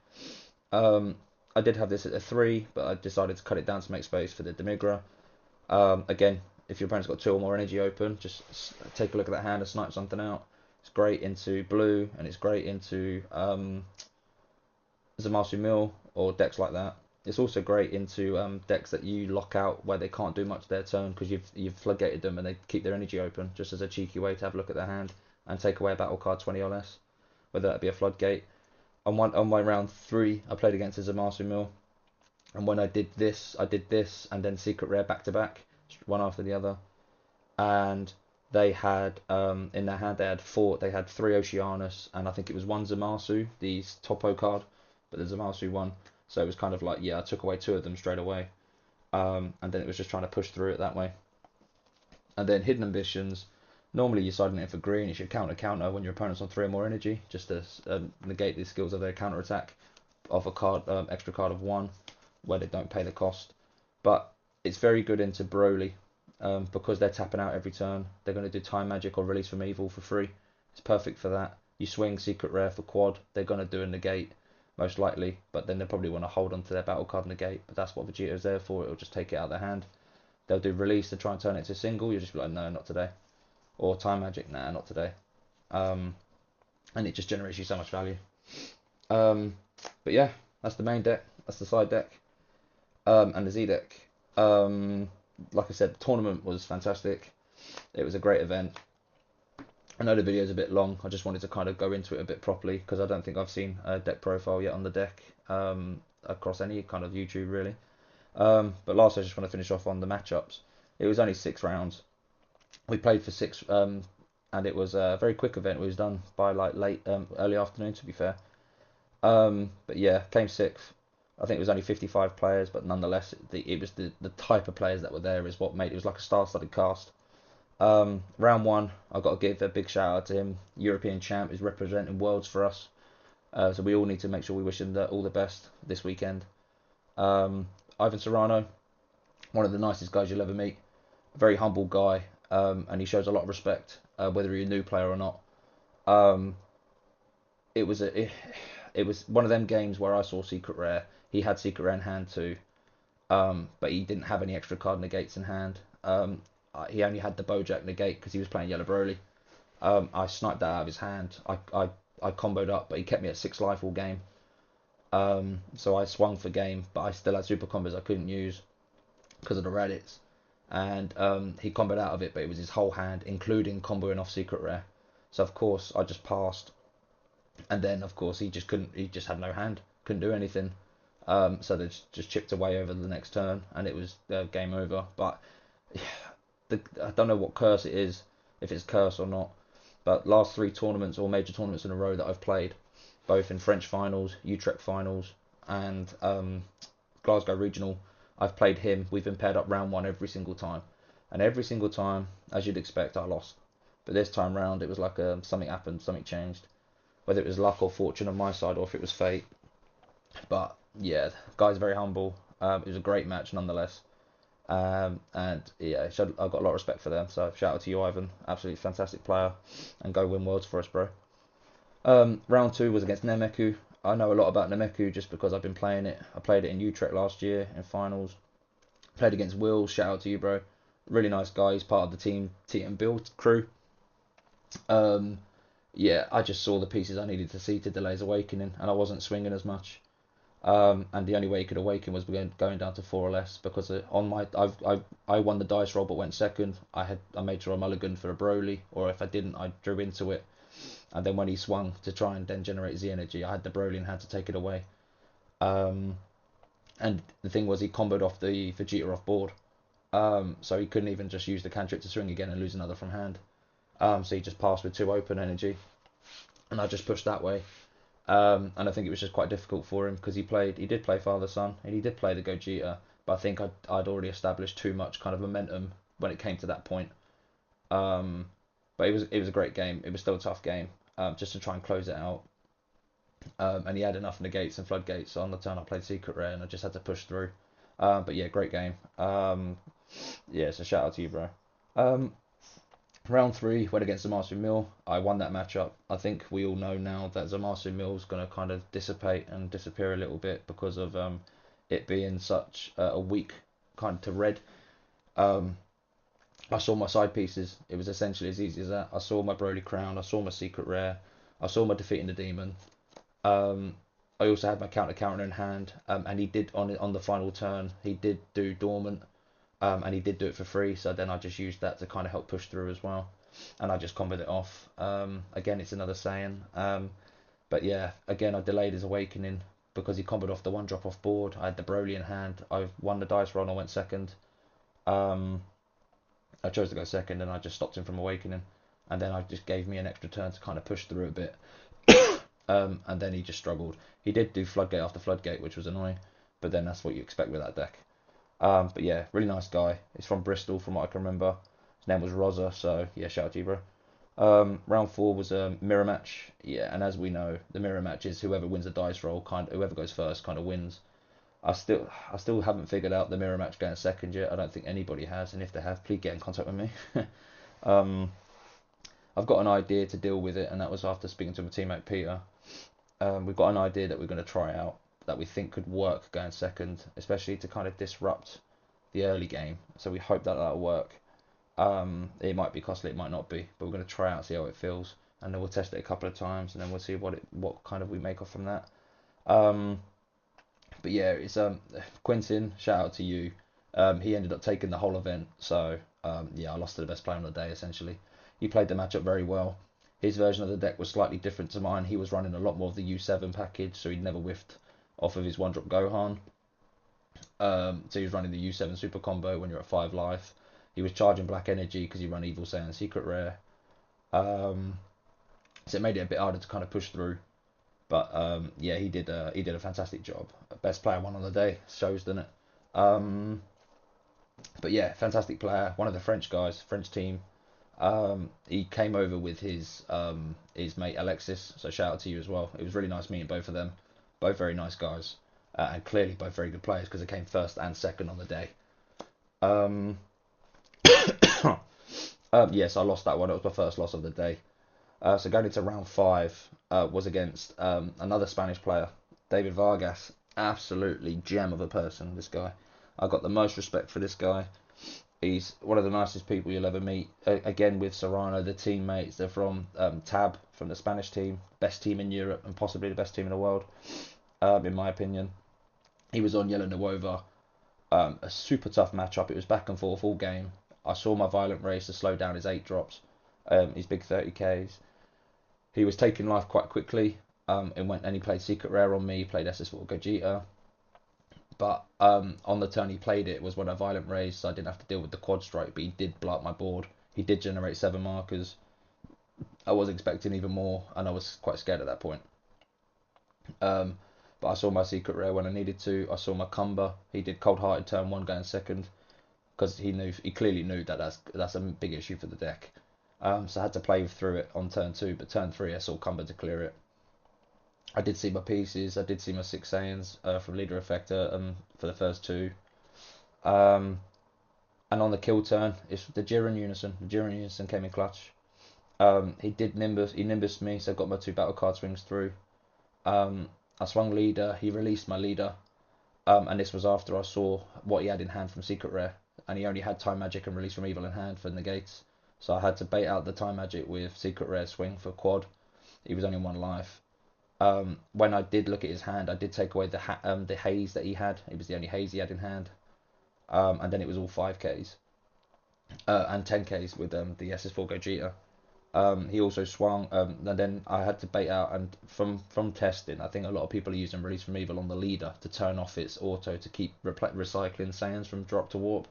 I did have this at a 3, but I decided to cut it down to make space for the Demigra. Again, if your opponent's got 2 or more energy open, just take a look at that hand and snipe something out. It's great into blue, and it's great into Zamasu Mill or decks like that. It's also great into decks that you lock out where they can't do much their turn because you've floodgated them and they keep their energy open, just as a cheeky way to have a look at their hand and take away a battle card 20 or less, whether that be a floodgate. On my round 3, I played against a Zamasu Mill, and when I did this and then secret rare back to back, one after the other, and they had in their hand they had 3 Oceanus, and I think it was 1 Zamasu, the Topo card, but the Zamasu one. So it was kind of like, yeah, I took away 2 of them straight away, and then it was just trying to push through it that way. And then Hidden Ambitions, normally you're siding it for green. It should counter when your opponent's on 3 or more energy, just to negate the skills of their counter attack of a card, extra card of 1, where they don't pay the cost. But it's very good into Broly, because they're tapping out every turn. They're going to do Time Magic or Release from Evil for free. It's perfect for that. You swing Secret Rare for quad. They're going to do a negate, most likely, but then they probably want to hold on to their battle card negate. But that's what Vegeta is there for. It'll just take it out of their hand. They'll do Release to try and turn it to a single. You'll just be like, no, not today. Or Time Magic, nah, not today. And it just generates you so much value. But yeah, that's the main deck. That's the side deck. And the Z deck. Like I said, the tournament was fantastic. It was a great event. I know the video's a bit long. I just wanted to kind of go into it a bit properly because I don't think I've seen a deck profile yet on the deck across any kind of YouTube really. But last, I just want to finish off on the matchups. It was only 6 rounds. We played for 6, and it was a very quick event. It was done by like early afternoon, to be fair. But yeah, came 6th. I think it was only 55 players, but nonetheless, it was the type of players that were there is what made it was like a star-studded cast. Round 1, I've got to give a big shout out to him. European champ is representing Worlds for us, so we all need to make sure we wish him all the best this weekend. Ivan Serrano, one of the nicest guys you'll ever meet, a very humble guy, and he shows a lot of respect, whether you're a new player or not. It was one of them games where I saw Secret Rare. He had Secret Rare in hand too, but he didn't have any extra card negates in hand. He only had the Bojack negate because he was playing Yellow Broly. I sniped that out of his hand. I comboed up, but he kept me at 6 life all game. So I swung for game, but I still had super combos I couldn't use because of the Raditz. And he comboed out of it, but it was his whole hand, including comboing off Secret Rare. So of course I just passed, and then of course he just couldn't. He just had no hand, couldn't do anything. So they just chipped away over the next turn, and it was game over. But I don't know what curse it is, if it's curse or not. But last 3 tournaments or major tournaments in a row that I've played, both in French finals, Utrecht finals, and Glasgow regional, I've played him. We've been paired up round 1 every single time, and every single time, as you'd expect, I lost. But this time round, it was like something happened, something changed, whether it was luck or fortune on my side, or if it was fate. But yeah, guy's very humble. It was a great match nonetheless. And yeah, I've got a lot of respect for them. So shout out to you, Ivan. Absolutely fantastic player, and go win Worlds for us, bro. Round 2 was against Nemeku. I know a lot about Nemeku just because I've been playing it. I played it in Utrecht last year in finals. Played against Will. Shout out to you, bro. Really nice guy. He's part of the team and build crew. Yeah, I just saw the pieces I needed to see to delay his awakening, and I wasn't swinging as much. And the only way he could awaken was going down to 4 or less, because I won the dice roll but went second. I made sure I mulliganed for a Broly, or if I didn't, I drew into it. And then when he swung to try and then generate Z energy, I had the Broly and had to take it away. And the thing was, he comboed off the Vegeta off board, so he couldn't even just use the cantrip to swing again and lose another from hand. So he just passed with 2 open energy, and I just pushed that way. And I think it was just quite difficult for him because he did play Father Son, and he did play the Gogeta, but I think I'd already established too much kind of momentum when it came to that point. Um, but it was a great game. It was still a tough game, just to try and close it out. And he had enough negates and floodgates on the turn. I played Secret Rare, and I just had to push through. But yeah, great game. Yeah, so shout out to you, bro. Um, Round three went against Zamasu Mill. I won that matchup. I think we all know now that Zamasu Mill's going to kind of dissipate and disappear a little bit because of it being such a weak kind to red. Um, I saw my side pieces. It was essentially as easy as that. I saw my Broly Crown. I saw my Secret Rare. I saw my defeating the Demon. Um, I also had my counter in hand, and he did on the final turn. He did do Dormant, and he did do it for free. So then I just used that to kind of help push through as well, and I just comboed it off. Again, it's another Saiyan. But yeah, again I delayed his awakening because he comboed off the one drop off board. I had the Broly in hand. I won the dice roll and I went second. Um, I chose to go second, and I just stopped him from awakening, and then I just gave me an extra turn to kind of push through a bit. And then he just struggled. He did do floodgate after floodgate, which was annoying, but then that's what you expect with that deck. But yeah, really nice guy. He's from Bristol, from what I can remember. His name was Rosa, so yeah, shout out to you, bro. Round four was a mirror match. Yeah, and as we know, the mirror match is whoever wins the dice roll, whoever goes first, kind of wins. I still haven't figured out the mirror match going second yet. I don't think anybody has, and if they have, please get in contact with me. um, I've got an idea to deal with it, and that was after speaking to my teammate Peter. We've got an idea that we're going to try out that we think could work going second, especially to kind of disrupt the early game. So we hope that that'll work. It might be costly, it might not be, but we're going to try out, see how it feels, and then we'll test it a couple of times, and then we'll see what kind of we make off from that. Um, but yeah, it's Quentin. Shout out to you. He ended up taking the whole event, so yeah, I lost to the best player on the day essentially. He played the matchup very well. His version of the deck was slightly different to mine. He was running a lot more of the U7 package, so he'd never whiffed off of his one drop Gohan. So he was running the U7 super combo when you're at 5 life. He was charging black energy because he ran Evil Saiyan Secret Rare. So it made it a bit harder to kind of push through. But yeah, he did a fantastic job. Best player one on the day, shows, doesn't it? Um, but yeah, fantastic player. One of the French guys, French team. He came over with his mate Alexis. So shout out to you as well. It was really nice meeting both of them. Both very nice guys, and clearly both very good players because they came first and second on the day. Um, yes, I lost that one. It was my first loss of the day. So going into round five was against another Spanish player, David Vargas. Absolutely gem of a person, this guy. I got the most respect for this guy. He's one of the nicest people you'll ever meet. Again with Serrano, the teammates. They're from Tab, from the Spanish team, best team in Europe and possibly the best team in the world, in my opinion. He was on Yellow Nuova. A super tough matchup. It was back and forth all game. I saw my Violent Race to slow down his 8 drops, his big 30Ks. He was taking life quite quickly, and he played Secret Rare on me, he played SS4 Gogeta. But on the turn he played it was when I Violent Race, so I didn't have to deal with the quad strike, but he did blow up my board. He did generate 7 markers. I was expecting even more, and I was quite scared at that point. But I saw my Secret Rare when I needed to. I saw my Cumber. He did Cold Hearted turn 1 going second, because he clearly knew that that's a big issue for the deck. So I had to play through it on turn 2, but turn 3 I saw Cumber to clear it. I did see my pieces. I did see my 6 Saiyans from Leader Effector for the first 2. Um, and on the kill turn, it's the Jiren Unison. The Jiren Unison came in clutch. He did Nimbus. He Nimbused me, so I got my 2 battle card swings through. I swung Leader. He released my Leader. And this was after I saw what he had in hand from Secret Rare. And he only had Time Magic and Release from Evil in hand for negates. So I had to bait out the Time Magic with Secret Rare swing for quad. He was only 1 life. When I did look at his hand, I did take away the haze that he had. It was the only haze he had in hand. And then it was all 5Ks. And 10Ks with the SS4 Gogeta. He also swung, and then I had to bait out, and from testing, I think a lot of people are using Release from Evil on the Leader to turn off its auto to keep recycling Saiyans from drop to warp.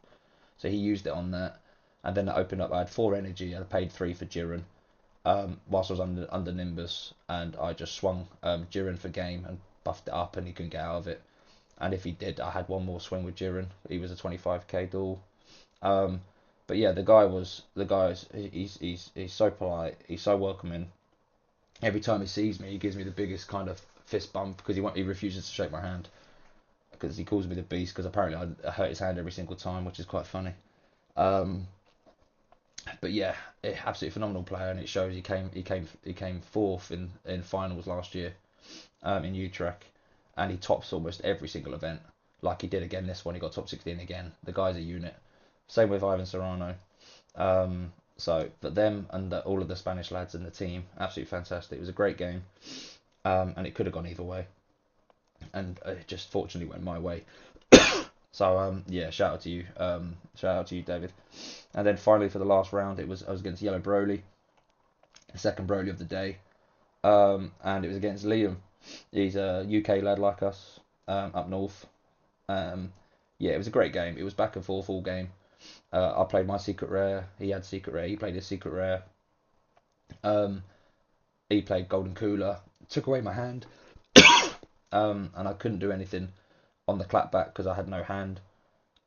So he used it on that, and then it opened up. I had 4 energy. I paid 3 for Jiren, whilst I was under Nimbus, and I just swung Jiren for game and buffed it up, and he couldn't get out of it. And if he did, I had one more swing with Jiren. He was a 25k duel. Um, but yeah, he's so polite. He's so welcoming. Every time he sees me, he gives me the biggest kind of fist bump because he refuses to shake my hand because he calls me the beast because apparently I hurt his hand every single time, which is quite funny. Um, but yeah, absolutely phenomenal player, and it shows he came fourth in finals last year in Utrecht, and he tops almost every single event. Like he did again this one, he got top 16 again. The guy's a unit. Same with Ivan Serrano. So, but them and all of the Spanish lads in the team, absolutely fantastic. It was a great game, and it could have gone either way, and it just fortunately went my way. So, yeah, shout out to you, David. And then finally for the last round, I was against Yellow Broly, the second Broly of the day, and it was against Liam. He's a UK lad like us, up north. Um, yeah, it was a great game. It was back and forth all game. I played my secret rare. He had secret rare. He played his secret rare. Um, he played golden cooler. Took away my hand, and I couldn't do anything on the clapback because I had no hand.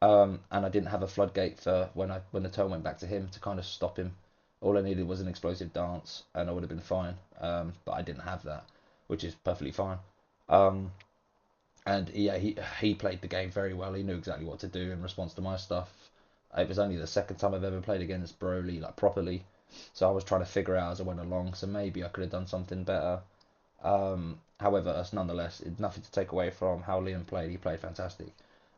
And I didn't have a floodgate for when the turn went back to him to kind of stop him. All I needed was an explosive dance, and I would have been fine. But I didn't have that, which is perfectly fine. Um, and yeah, he played the game very well. He knew exactly what to do in response to my stuff. It was only the second time I've ever played against Broly like properly, so I was trying to figure out as I went along. So maybe I could have done something better. However, that's nonetheless nothing to take away from how Liam played. He played fantastic,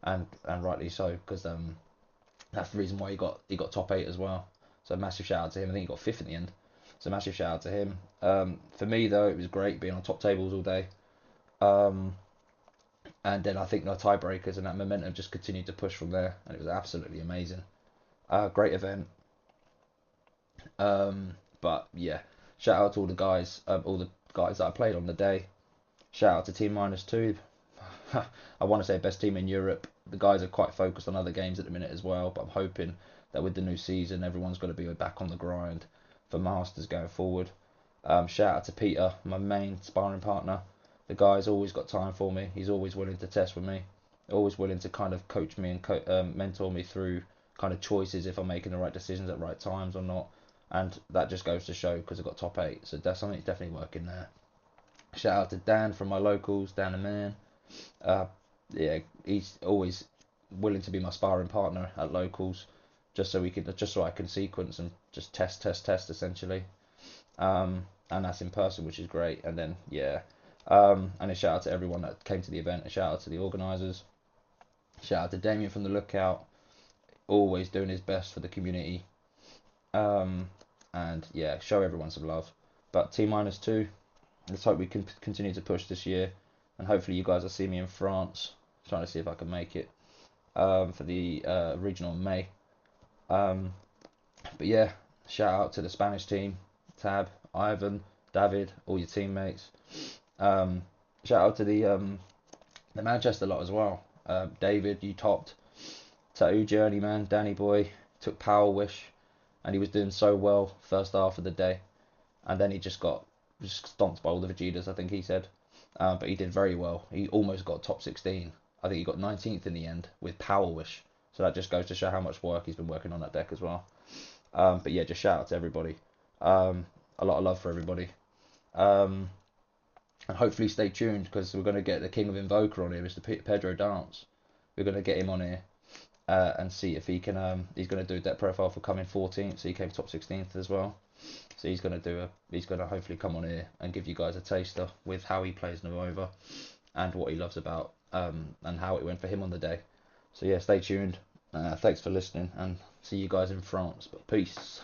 and rightly so because that's the reason why he got top 8 as well. So massive shout out to him. I think he got fifth in the end. So massive shout out to him. For me though, it was great being on top tables all day. Um, and then I think the tiebreakers and that momentum just continued to push from there, and it was absolutely amazing. Great event. But yeah, shout out to all the guys that I played on the day. Shout out to Team Minus Two. I want to say best team in Europe. The guys are quite focused on other games at the minute as well, but I'm hoping that with the new season, everyone's going to be back on the grind for Masters going forward. Shout out to Peter, my main sparring partner. The guy's always got time for me. He's always willing to test with me, always willing to kind of coach me and mentor me through kind of choices if I'm making the right decisions at right times or not. And that just goes to show because I got top 8, so that's something definitely working there. Shout out to Dan from my locals, Dan the man. Uh, yeah, he's always willing to be my sparring partner at locals, just so I can sequence and just test essentially. And that's in person, which is great. And then yeah, and a shout out to everyone that came to the event. A shout out to the organisers. Shout out to Damien from the Lookout, always doing his best for the community. Um, and yeah, show everyone some love. But T minus 2, let's hope we can continue to push this year, and hopefully you guys will see me in France. Trying to see if I can make it for the regional in May. Um, but yeah, shout out to the Spanish team, Tab, Ivan, David, all your teammates. Shout out to the Manchester lot as well. David, you topped. Tattoo Journeyman, Danny Boy took Power Wish, and he was doing so well first half of the day, and then he just got stomped by all the Vegetas, I think he said. But he did very well. He almost got top 16. I think he got 19th in the end with Power Wish. So that just goes to show how much work he's been working on that deck as well. But yeah, just shout out to everybody. A lot of love for everybody. And hopefully stay tuned because we're going to get the King of Invoker on here, Mr. Pedro Dance. We're going to get him on here and see if he can. He's going to do a deck profile for coming 14th, so he came top 16th as well. So he's going to hopefully come on here and give you guys a taster with how he plays Nova and what he loves about and how it went for him on the day. So yeah, stay tuned. Thanks for listening and see you guys in France. But peace.